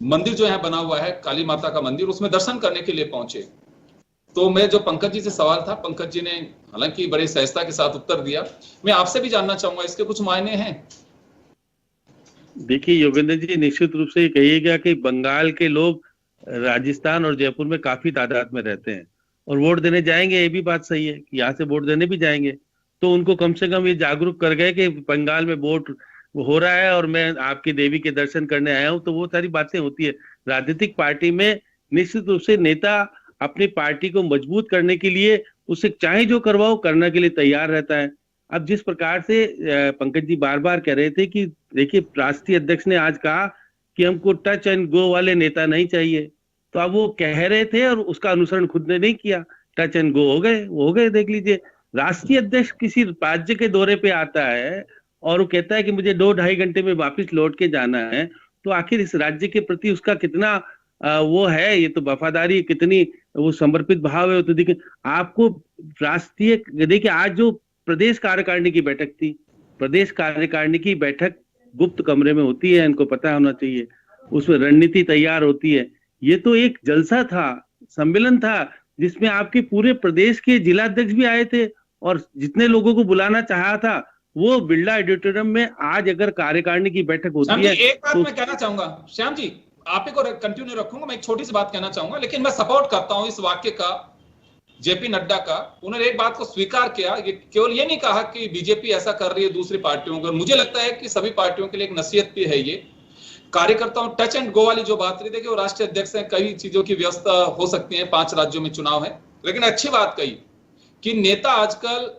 मंदिर जो यहाँ बना हुआ है, काली माता का मंदिर, उसमें दर्शन करने के लिए पहुंचे। तो मैं जो पंकज जी से सवाल था, पंकज जी ने हालांकि बड़ी सहजता के साथ उत्तर दिया, मैं आपसे भी जानना चाहूंगा इसके कुछ मायने हैं। देखिए योगेंद्र जी, निश्चित रूप से ये कहिएगा कि बंगाल के लोग राजस्थान और जयपुर में काफी तादाद में रहते हैं और वोट देने जाएंगे, ये भी बात सही है कि यहाँ से वोट देने भी जाएंगे, तो उनको कम से कम ये जागरूक कर गए कि बंगाल में वोट हो रहा है और मैं आपकी देवी के दर्शन करने आया हूँ। तो वो सारी बातें होती है। राजनीतिक पार्टी में निश्चित रूप से नेता अपनी पार्टी को मजबूत करने के लिए उसे चाहे जो करवाओ करने के लिए तैयार रहता है। अब जिस प्रकार से पंकज जी बार बार कह रहे थे कि देखिए राष्ट्रीय अध्यक्ष ने आज कहा कि हमको टच एंड गो वाले नेता नहीं चाहिए, तो अब वो कह रहे थे और उसका अनुसरण खुद ने नहीं किया, टच एंड गो हो गए, वो हो गए। देख लीजिए, राष्ट्रीय अध्यक्ष किसी राज्य के दौरे पे आता है और वो कहता है कि मुझे 2-2.5 घंटे में वापस लौट के जाना है, तो आखिर इस राज्य के प्रति उसका कितना वो है, ये तो वफादारी, कितनी वो समर्पित भाव है। तो देखिए आपको राष्ट्रीय, देखिए आज जो प्रदेश कार्यकारिणी की बैठक थी, प्रदेश कार्यकारिणी की बैठक गुप्त कमरे में होती है, इनको पता होना चाहिए, उसमें रणनीति तैयार होती है। ये तो एक जलसा था, सम्मेलन था, जिसमें आपके पूरे प्रदेश के जिलाध्यक्ष भी आए थे और जितने लोगों को बुलाना चाहा था वो बिरला ऑडिटोरियम में। आज अगर कार्यकारिणी की बैठक होती है, एक बात मैं कहना चाहूंगा श्याम जी, आप ही को कंटिन्यू रखूंगा, मैं एक छोटी सी बात कहना चाहूंगा, लेकिन मैं सपोर्ट करता हूं इस वाक्य का जेपी नड्डा का। उन्होंने एक बात को स्वीकार किया, ये केवल ये नहीं कहा कि बीजेपी ऐसा कर रही है दूसरी पार्टियों को, मुझे लगता है कि सभी पार्टियों के लिए एक नसीहत भी है ये। कार्यकर्ताओं टच एंड गो वाली जो बात रही थी कि वो राष्ट्रीय अध्यक्ष हैं, कई चीजों की व्यवस्था हो सकती है, 5 राज्यों में चुनाव है, लेकिन अच्छी बात कही कि नेता आजकल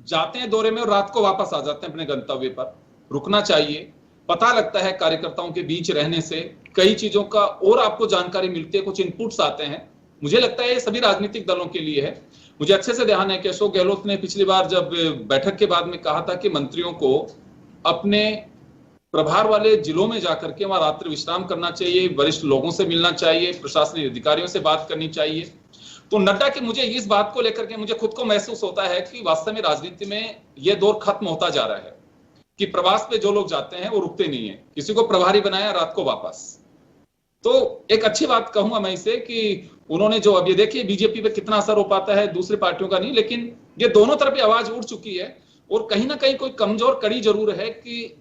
जाते हैं दौरे में और रात को वापस आ जाते हैं अपने गंतव्य पर। रुकना चाहिए। पता लगता है कार्यकर्ताओं के बीच रहने से कई चीजों का और आपको जानकारी मिलती है, कुछ इनपुट्स आते हैं। मुझे लगता है ये सभी राजनीतिक दलों के लिए है। मुझे अच्छे से ध्यान है कि अशोक गहलोत ने पिछली बार जब बैठक के बाद में कहा था कि मंत्रियों को अपने प्रभार वाले जिलों में जाकर के वहां रात्रि विश्राम करना चाहिए, वरिष्ठ लोगों से मिलना चाहिए, प्रशासनिक अधिकारियों से बात करनी चाहिए। तो नड्डा की मुझे इस बात को लेकर के मुझे खुद को महसूस होता है कि वास्तव में राजनीति में यह दौर खत्म होता जा रहा है कि प्रवास पे जो लोग जाते हैं वो रुकते नहीं है। किसी को प्रभारी बनाया, रात को वापस। तो एक अच्छी बात कहूंगा मैं इसे कि उन्होंने जो अब ये देखिए बीजेपी पे कितना असर हो पाता है, दूसरी पार्टियों का नहीं, लेकिन ये दोनों तरफ आवाज उठ चुकी है और कहीं ना कहीं कोई कमजोर कड़ी जरूर है कि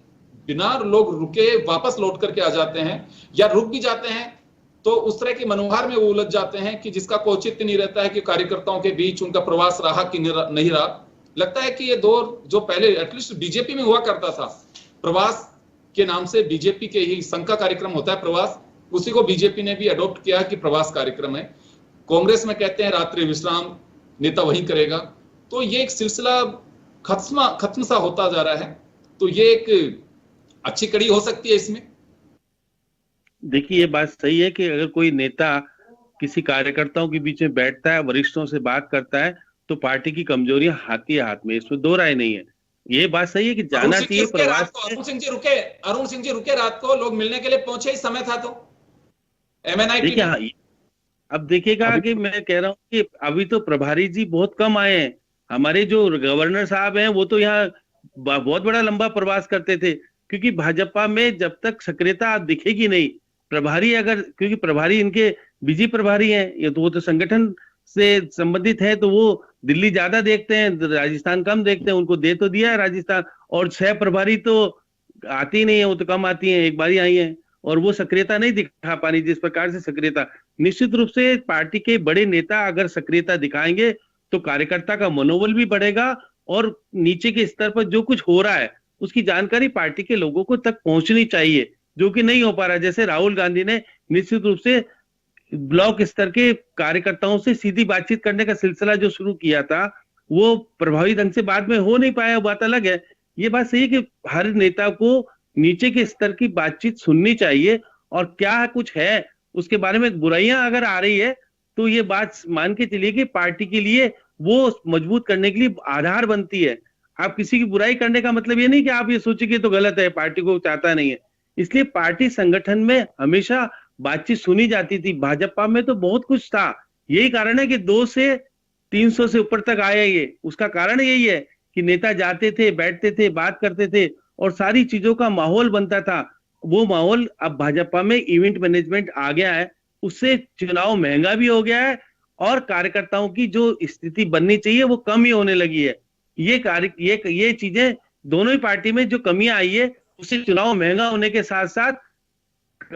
बिना लोग रुके वापस लौट करके आ जाते हैं, या रुक भी जाते हैं तो उस तरह के मनोहार में वो उलझ जाते हैं कि जिसका कोई औचित्य नहीं रहता है कि कार्यकर्ताओं के बीच उनका प्रवास रहा कि नहीं रहा। लगता है कि ये दौर जो पहले एटलीस्ट बीजेपी में हुआ करता था, प्रवास के नाम से बीजेपी के ही संघ का कार्यक्रम होता है प्रवास, उसी को बीजेपी ने भी अडॉप्ट किया कि प्रवास कार्यक्रम है। कांग्रेस में कहते हैं रात्रि विश्राम नेता वही करेगा। तो ये एक सिलसिला खत्म सा होता जा रहा है। तो ये एक अच्छी कड़ी हो सकती है इसमें। देखिए ये बात सही है कि अगर कोई नेता किसी कार्यकर्ताओं के बीच में बैठता है, वरिष्ठों से बात करता है, तो पार्टी की कमजोरियां हाथ ही हाथ में, इसमें दो राय नहीं है। ये बात सही है कि जाना चाहिए प्रवास। अरुण सिंह जी रुके रात को, लोग मिलने के लिए पहुंचे ही समय था तो MNI देखिए अब देखिएगा कि मैं कह रहा हूँ कि अभी तो प्रभारी जी बहुत कम आए हैं। हमारे जो गवर्नर साहब हैं वो तो यहाँ बहुत बड़ा लंबा प्रवास करते थे, क्योंकि भाजपा में जब तक सक्रियता दिखेगी नहीं, प्रभारी अगर, क्योंकि प्रभारी इनके बीजी प्रभारी हैं, ये तो वो तो संगठन से संबंधित है, तो वो दिल्ली ज्यादा देखते हैं, राजस्थान कम देखते हैं। उनको दे तो दिया है राजस्थान, और 6 प्रभारी तो आती नहीं है, वो तो कम आती हैं, एक बार ही आई हैं, और वो सक्रियता नहीं दिखा पानी। जिस प्रकार से सक्रियता, निश्चित रूप से पार्टी के बड़े नेता अगर सक्रियता दिखाएंगे तो कार्यकर्ता का मनोबल भी बढ़ेगा, और नीचे के स्तर पर जो कुछ हो रहा है उसकी जानकारी पार्टी के लोगों को तक पहुंचनी चाहिए, जो कि नहीं हो पा रहा है। जैसे राहुल गांधी ने निश्चित रूप से ब्लॉक स्तर के कार्यकर्ताओं से सीधी बातचीत करने का सिलसिला जो शुरू किया था, वो प्रभावी ढंग से बाद में हो नहीं पाया, बात अलग है। ये बात सही है कि हर नेता को नीचे के स्तर की बातचीत सुननी चाहिए, और क्या कुछ है उसके बारे में बुराइयां अगर आ रही है तो ये बात मान के चलिए कि पार्टी के लिए वो मजबूत करने के लिए आधार बनती है। आप किसी की बुराई करने का मतलब ये नहीं कि आप ये सोचिए कि तो गलत है, पार्टी को चाहता नहीं है। इसलिए पार्टी संगठन में हमेशा बातचीत सुनी जाती थी। भाजपा में तो बहुत कुछ था, यही कारण है कि 200 से 300 से ऊपर तक आया। ये उसका कारण यही है कि नेता जाते थे, बैठते थे, बात करते थे, और सारी चीजों का माहौल बनता था। वो माहौल अब भाजपा में इवेंट मैनेजमेंट आ गया है, उससे चुनाव महंगा भी हो गया है, और कार्यकर्ताओं की जो स्थिति बननी चाहिए वो कम ही होने लगी है। ये चीजें दोनों ही पार्टी में जो कमियां आई है, उससे चुनाव महंगा होने के साथ साथ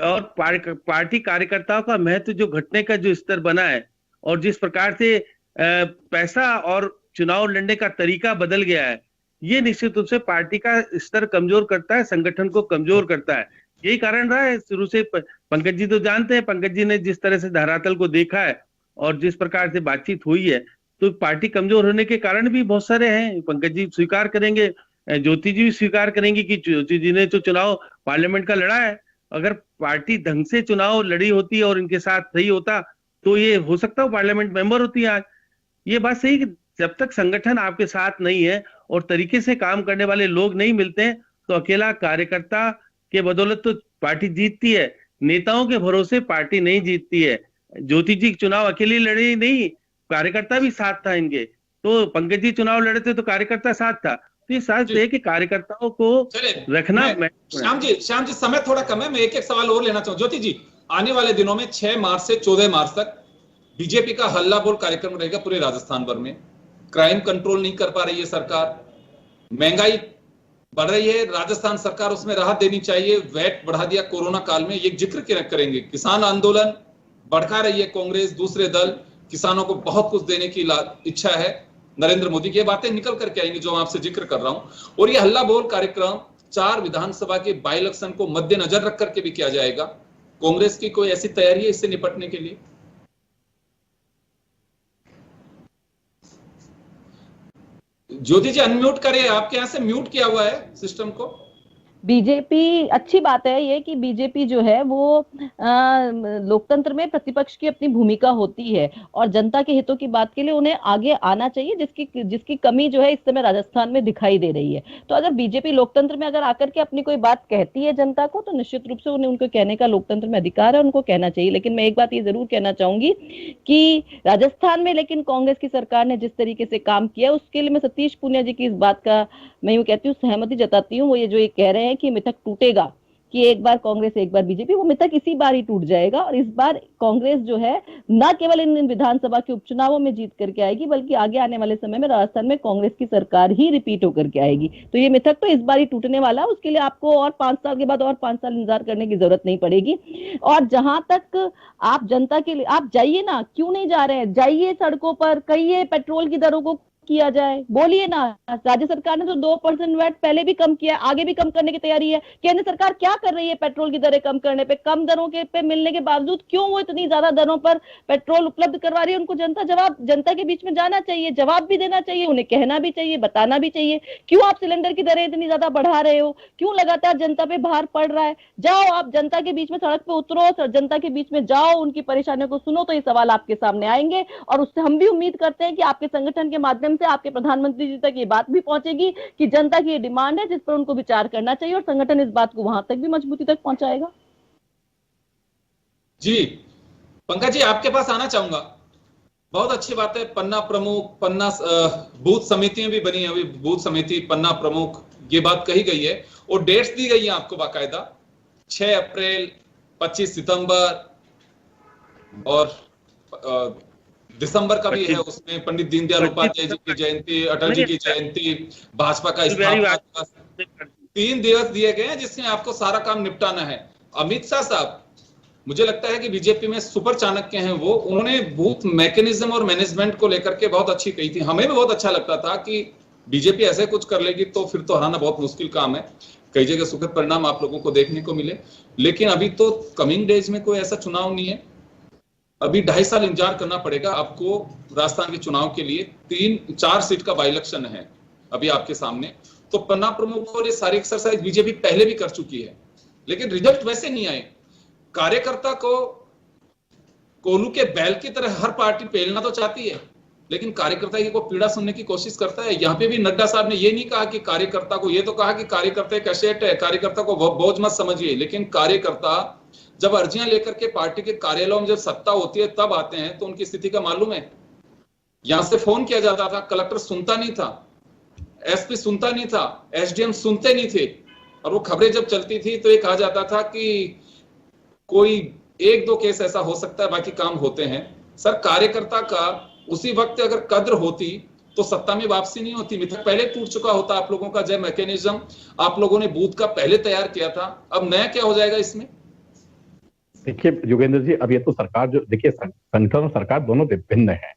और पार्टी कार्यकर्ताओं का महत्व जो घटने का जो स्तर बना है, और जिस प्रकार से पैसा और चुनाव लड़ने का तरीका बदल गया है, ये निश्चित रूप से पार्टी का स्तर कमजोर करता है, संगठन को कमजोर करता है। यही कारण रहा है शुरू से। पंकज जी तो जानते हैं, पंकज जी ने जिस तरह से धरातल को देखा है और जिस प्रकार से बातचीत हुई है, तो पार्टी कमजोर होने के कारण भी बहुत सारे हैं। पंकज जी स्वीकार करेंगे, ज्योति जी भी स्वीकार करेंगी कि ज्योति जी ने तो चुनाव पार्लियामेंट का लड़ा है। अगर पार्टी ढंग से चुनाव लड़ी होती और इनके साथ सही होता तो ये हो सकता है पार्लियामेंट मेंबर होती है आज। ये बात सही कि जब तक संगठन आपके साथ नहीं है और तरीके से काम करने वाले लोग नहीं मिलते हैं, तो अकेला कार्यकर्ता के बदौलत तो पार्टी जीतती है, नेताओं के भरोसे पार्टी नहीं जीतती है। ज्योति जी चुनाव अकेली लड़ी नहीं, कार्यकर्ता भी साथ था इनके। तो पंकज जी चुनाव लड़े थे तो कार्यकर्ता साथ था। तो ये साथ है कि कार्यकर्ताओं को रखना। श्याम जी समय थोड़ा कम है, मैं एक सवाल और लेना चाहूँ। ज्योति जी, आने वाले दिनों में 6 मार्च से 14 मार्च तक बीजेपी का हल्ला बोल कार्यक्रम रहेगा पूरे राजस्थान भर में। क्राइम कंट्रोल नहीं कर पा रही है सरकार, महंगाई बढ़ रही है, राजस्थान सरकार उसमें राहत देनी चाहिए, वैट बढ़ा दिया कोरोना काल में, ये जिक्र करेंगे। किसान आंदोलन भड़का रही है कांग्रेस, दूसरे दल, किसानों को बहुत कुछ देने की इच्छा है नरेंद्र मोदी की। ये बातें निकल करके आएंगी जो मैं आपसे जिक्र कर रहा हूं। और ये हल्ला बोल कार्यक्रम 4 विधानसभा के बाई इलेक्शन को मद्देनजर रख करके भी किया जाएगा। कांग्रेस की कोई ऐसी तैयारी है इससे निपटने के लिए? ज्योति जी अनम्यूट करिए, आपके यहाँ से म्यूट किया हुआ है सिस्टम को। बीजेपी, अच्छी बात है ये कि बीजेपी जो है वो लोकतंत्र में प्रतिपक्ष की अपनी भूमिका होती है और जनता के हितों की बात के लिए उन्हें आगे आना चाहिए, जिसकी कमी जो है इस समय राजस्थान में दिखाई दे रही है। तो अगर बीजेपी लोकतंत्र में अगर आकर के अपनी कोई बात कहती है जनता को, तो निश्चित रूप से उन्हें उनको कहने का लोकतंत्र में अधिकार है, उनको कहना चाहिए। लेकिन मैं एक बात ये जरूर कहना चाहूंगी कि राजस्थान में लेकिन कांग्रेस की सरकार ने जिस तरीके से काम किया, उसके लिए मैं सतीश पूनिया जी की इस बात का मैं यूं कहती हूँ सहमति जताती हूँ। वो ये जो ये कह रहे हैं कि मिथक टूटेगा, कि एक बार कांग्रेस एक बार बीजेपी, वो मिथक इसी बार ही टूट जाएगा और इस बार कांग्रेस जो है न केवल इन विधानसभा के उपचुनावों में जीत करके आएगी, बल्कि आगे आने वाले समय में राजस्थान में कांग्रेस की सरकार ही रिपीट होकर के आएगी। तो ये मिथक तो इस बार ही टूटने वाला है, उसके लिए आपको और 5 साल के बाद और 5 साल इंतजार करने की जरूरत नहीं पड़ेगी। और जहां तक आप जनता के लिए, आप जाइए ना, क्यों नहीं जा रहे हैं, जाइए सड़कों पर, कहिए पेट्रोल की दरों को किया जाए, बोलिए ना। राज्य सरकार ने तो 2% वैट पहले भी कम किया, आगे भी कम करने की तैयारी है। केंद्र सरकार क्या कर रही है पेट्रोल की दरें कम करने पे? कम दरों के पे मिलने के बावजूद क्यों वो इतनी ज्यादा दरों पर पेट्रोल उपलब्ध करवा रही है? उनको जनता के बीच में जाना चाहिए, जवाब भी देना चाहिए, उन्हें कहना भी चाहिए, बताना भी चाहिए, क्यों आप सिलेंडर की दरें इतनी ज्यादा बढ़ा रहे हो, क्यों लगातार जनता पे भार पड़ रहा है। जाओ आप जनता के बीच में, सड़क पे उतरो, जनता के बीच में जाओ, उनकी परेशानियों को सुनो, तो ये सवाल आपके सामने आएंगे। और उससे हम भी उम्मीद करते हैं कि आपके संगठन के माध्यम से आपके प्रधानमंत्री जी तक ये बात भी पहुंचेगी कि जनता की ये डिमांड है जिस पर उनको विचार करना चाहिए, और संगठन इस बात को वहां तक भी मजबूती तक पहुंचाएगा। जी पंकज जी, आपके पास आना चाहूंगा। बहुत अच्छी बात है, पन्ना प्रमुख, पन्ना बूथ समितियां भी बनी है, अभी बूथ समिति, पन्ना प्रमुख, ये बात कही गई है और डेट्स दी गई है आपको बाकायदा, 6 अप्रैल, 25 सितंबर और दिसंबर का भी है। उसमें पंडित दीनदयाल उपाध्याय जी की जयंती, अटल जी की जयंती, भाजपा का स्थापना दिवस, 3 दिवस दिए गए हैं जिसमें आपको सारा काम निपटाना है। अमित शाह साहब, मुझे लगता है कि बीजेपी में सुपर चाणक्य हैं वो, उन्होंने बूथ मैकेनिज्म और मैनेजमेंट को लेकर के बहुत अच्छी कही थी। हमें भी बहुत अच्छा लगता था कि बीजेपी ऐसे कुछ कर लेगी तो फिर तो हराना बहुत मुश्किल काम है। कई जगह सुखद परिणाम आप लोगों को देखने को मिले, लेकिन अभी तो कमिंग डेज में कोई ऐसा चुनाव नहीं है। अभी 2.5 साल इंतजार करना पड़ेगा आपको राजस्थान के चुनाव के लिए। 3-4 सीट का बाई इलेक्शन है अभी आपके सामने। तो पन्ना प्रमुख और ये सारी एक्सरसाइज बीजेपी पहले भी कर चुकी है, लेकिन रिजल्ट वैसे नहीं आए। कार्यकर्ता को कोल्हू के बैल की तरह हर पार्टी पेलना तो चाहती है, लेकिन कार्यकर्ता की को पीड़ा सुनने की कोशिश करता है। यहाँ पे भी नड्डा साहब ने ये नहीं कहा कि कार्यकर्ता को, ये तो कहा कि कार्यकर्ता एक एसेट है, कार्यकर्ता को बोझ मत समझिए। लेकिन कार्यकर्ता जब अर्जियां लेकर के पार्टी के कार्यालयों में जब सत्ता होती है तब आते हैं, तो उनकी स्थिति का मालूम है। यहां से फोन किया जाता था, कलेक्टर सुनता नहीं था, एसपी सुनता नहीं था, एसडीएम सुनते नहीं थे, और वो खबरें जब चलती थी तो ये कहा जाता था कि कोई 1-2 केस ऐसा हो सकता है, बाकी काम होते हैं। सर, कार्यकर्ता का उसी वक्त अगर कद्र होती तो सत्ता में वापसी नहीं होती। मिथक पहले टूट चुका होता आप लोगों का। जय मैकेनिज्म आप लोगों ने बूथ का पहले तैयार किया था, अब नया क्या हो जाएगा इसमें? देखिए योगेंद्र जी, अब ये तो सरकार जो, देखिए संगठन और सरकार दोनों भिन्न है,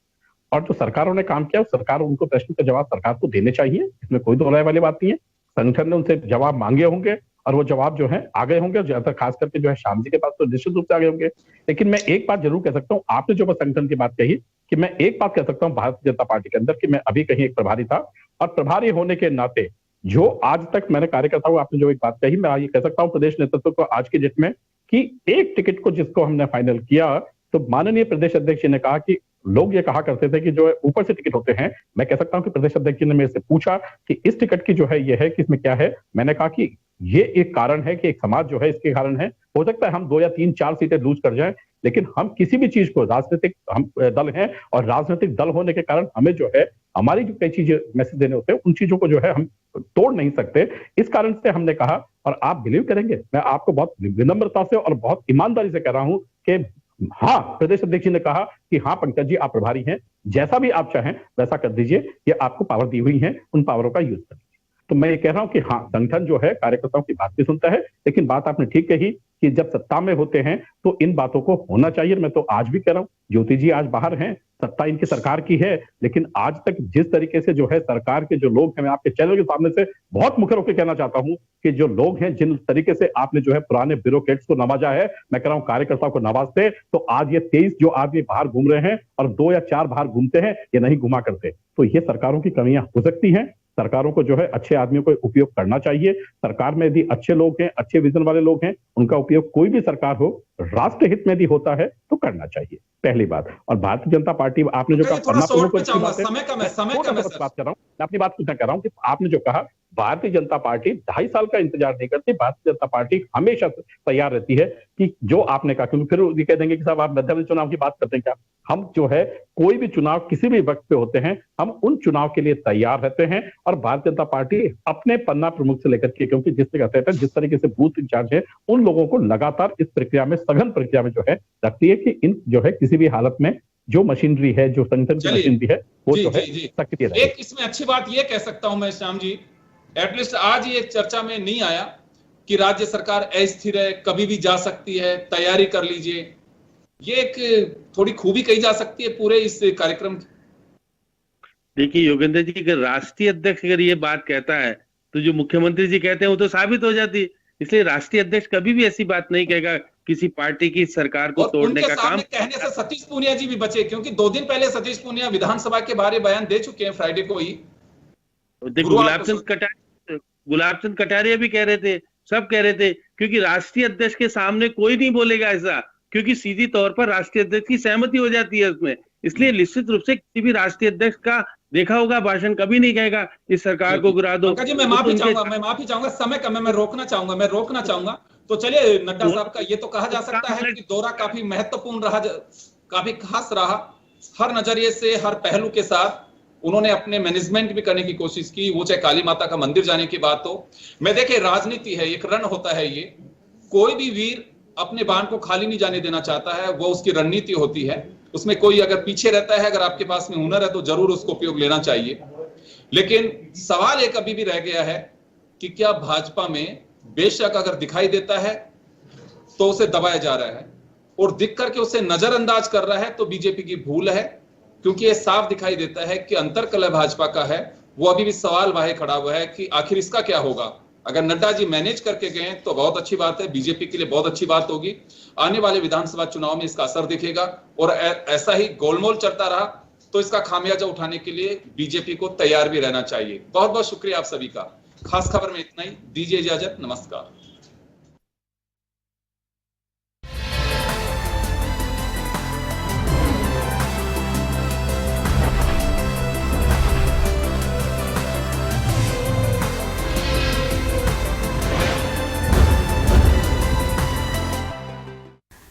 और जो सरकारों ने काम किया सरकार, उनको प्रश्न का जवाब सरकार को देने चाहिए, इसमें कोई दो राय वाली बात नहीं है। संगठन ने उनसे जवाब मांगे होंगे और वो जवाब जो है आ गए होंगे, ज्यादातर खास करके जो है श्याम जी के पास तो निश्चित रूप से आ गए होंगे। लेकिन मैं एक बात जरूर कह सकता हूँ, आपने जो संगठन की बात कही, कि मैं एक बात कह सकता हूँ भारतीय जनता पार्टी के अंदर, कि मैं अभी कहीं एक प्रभारी था, और प्रभारी होने के नाते जो आज तक मैंने कार्यकर्ता हूँ, आपने जो एक बात कही, मैं ये कह सकता हूँ प्रदेश नेतृत्व को आज की डेट में, कि एक टिकट को जिसको हमने फाइनल किया, तो माननीय प्रदेश अध्यक्ष जी ने कहा कि लोग ये कहा करते थे कि जो ऊपर से टिकट होते हैं, मैं कह सकता हूं कि प्रदेश अध्यक्ष जी ने मेरे से पूछा कि इस टिकट की जो है ये है कि इसमें क्या है। मैंने कहा कि ये एक कारण है कि एक समाज जो है इसके कारण है, हो सकता है हम 2 या 3-4 सीटें लूज कर जाएं, लेकिन हम किसी भी चीज को, राजनीतिक हम दल हैं और राजनीतिक दल होने के कारण हमें जो है हमारी जो कई चीजें मैसेज देने होते हैं, उन चीजों को जो है हम तोड़ नहीं सकते। इस कारण से हमने कहा, और आप बिलीव करेंगे, मैं आपको बहुत विनम्रता से और बहुत ईमानदारी से कह रहा हूं कि हाँ, प्रदेश अध्यक्ष जी ने कहा कि हाँ पंकज जी आप प्रभारी हैं, जैसा भी आप चाहें वैसा कर दीजिए, ये आपको पावर दी हुई है, उन पावरों का यूज कर दीजिए। तो मैं ये कह रहा हूं कि हाँ, संगठन जो है कार्यकर्ताओं की बात भी सुनता है, लेकिन बात आपने ठीक कही कि जब सत्ता में होते हैं तो इन बातों को होना चाहिए। मैं तो आज भी कह रहा हूं, ज्योति जी आज बाहर हैं, सत्ता इनकी सरकार की है, लेकिन आज तक जिस तरीके से जो है सरकार के जो लोग हैं, मैं आपके चैनल के सामने से बहुत मुखर होकर कहना चाहता हूं कि जो लोग हैं, जिन तरीके से आपने जो है पुराने ब्यूरोक्रेट्स को नवाजा है, मैं कह रहा हूं कार्यकर्ताओं को नवाजते तो आज ये 23 जो आदमी बाहर घूम रहे हैं और 2 या 4 बाहर घूमते हैं, ये नहीं घुमा करते। तो ये सरकारों की कमियां हो सकती हैं। सरकारों को जो है अच्छे आदमियों को उपयोग करना चाहिए। सरकार में यदि अच्छे लोग हैं, अच्छे विजन वाले लोग हैं, उनका उपयोग कोई भी सरकार हो राष्ट्र हित में यदि होता है तो करना चाहिए, पहली बात। और भारतीय जनता पार्टी, आपने जो कहा थोड़ा शॉर्ट में चाहूंगा, समय कम है बात कर रहा हूँ, मैं अपनी बात पूछना कर रहा हूँ कि आपने जो कहा भारतीय जनता पार्टी 2.5 साल का इंतजार नहीं करती। भारतीय जनता पार्टी हमेशा तैयार रहती है कि जो आपने कहा, क्योंकि फिर ये कह देंगे कि साहब आप मध्यवर्ती चुनाव की बात करते हैं क्या। हम जो है कोई भी चुनाव किसी भी वक्त पे होते हैं, हम उन चुनाव के लिए तैयार रहते हैं। और भारतीय जनता पार्टी अपने पन्ना प्रमुख से लेकर के, क्योंकि जिस तरीके से बूथ इंचार्ज है, उन लोगों को लगातार इस प्रक्रिया में, सघन प्रक्रिया में जो है रखती है कि इन जो है किसी भी हालत में जो मशीनरी है, जो संगठन की मशीनरी है, वो जो है सक्रिय रहे। एक इसमें अच्छी बात ये कह सकता हूं मैं श्याम जी, एटलीस्ट आज ये चर्चा में नहीं आया कि राज्य सरकार अस्थिर है, कभी भी जा सकती है, तैयारी कर लीजिए। ये एक थोड़ी खूबी कही जा सकती है पूरे इस कार्यक्रम की। देखिए योगेंद्र जी, अगर राष्ट्रीय अध्यक्ष अगर ये बात कहता है तो जो मुख्यमंत्री जी कहते हैं वो तो साबित हो जाती है। इसलिए राष्ट्रीय अध्यक्ष कभी भी ऐसी बात नहीं कहेगा किसी पार्टी की सरकार को तोड़ने का काम। कहने से सतीश पूनिया जी भी बचे, क्योंकि 2 दिन पहले सतीश पूनिया विधानसभा के बारे बयान दे चुके हैं, फ्राइडे को ही। गुलाबचंद कटारिया भी कह रहे थे, सब कह रहे थे, क्योंकि राष्ट्रीय अध्यक्ष के सामने कोई नहीं बोलेगा ऐसा, क्योंकि सीधी तौर पर राष्ट्रीय अध्यक्ष की सहमति हो जाती है उसमें। इसलिए निश्चित रूप से किसी भी राष्ट्रीय अध्यक्ष का देखा होगा भाषण कभी नहीं कहेगा इस सरकार को गिरा दो। जी मैं माफी चाहूंगा, समय कम है, मैं रोकना चाहूंगा। तो चलिए, नड्डा साहब का ये तो कहा जा सकता है कि दौरा काफी महत्वपूर्ण रहा, काफी खास रहा। हर नजरिए से, हर पहलू के साथ उन्होंने अपने मैनेजमेंट भी करने की कोशिश की, वो चाहे काली माता का मंदिर जाने की बात हो। मैं देखिए, राजनीति है, एक रण होता है ये, कोई भी वीर अपने बाण को खाली नहीं जाने देना चाहता है, वो उसकी रणनीति होती है। उसमें कोई अगर पीछे रहता है, अगर आपके पास में हुनर है तो जरूर उसको उपयोग लेना चाहिए। लेकिन सवाल एक अभी भी रह गया है कि क्या भाजपा में बेशक अगर दिखाई देता है तो उसे दबाया जा रहा है, और दिख करके उसे नजरअंदाज कर रहा है तो बीजेपी की भूल है, क्योंकि ये साफ दिखाई देता है कि अंतरकलह भाजपा का है। वो अभी भी सवाल वाहे खड़ा हुआ है कि आखिर इसका क्या होगा। अगर नड्डा जी मैनेज करके गए तो बहुत अच्छी बात है, बीजेपी के लिए बहुत अच्छी बात होगी। आने वाले विधानसभा चुनाव में इसका असर दिखेगा, और ऐसा ही गोलमोल चलता रहा तो इसका खामियाजा उठाने के लिए बीजेपी को तैयार भी रहना चाहिए। बहुत बहुत शुक्रिया आप सभी का। खास खबर में इतना ही, दीजिए इजाजत, नमस्कार।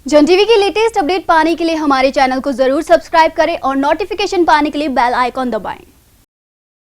जन टीवी की लेटेस्ट अपडेट पाने के लिए हमारे चैनल को जरूर सब्सक्राइब करें और नोटिफिकेशन पाने के लिए बेल आइकॉन दबाएं।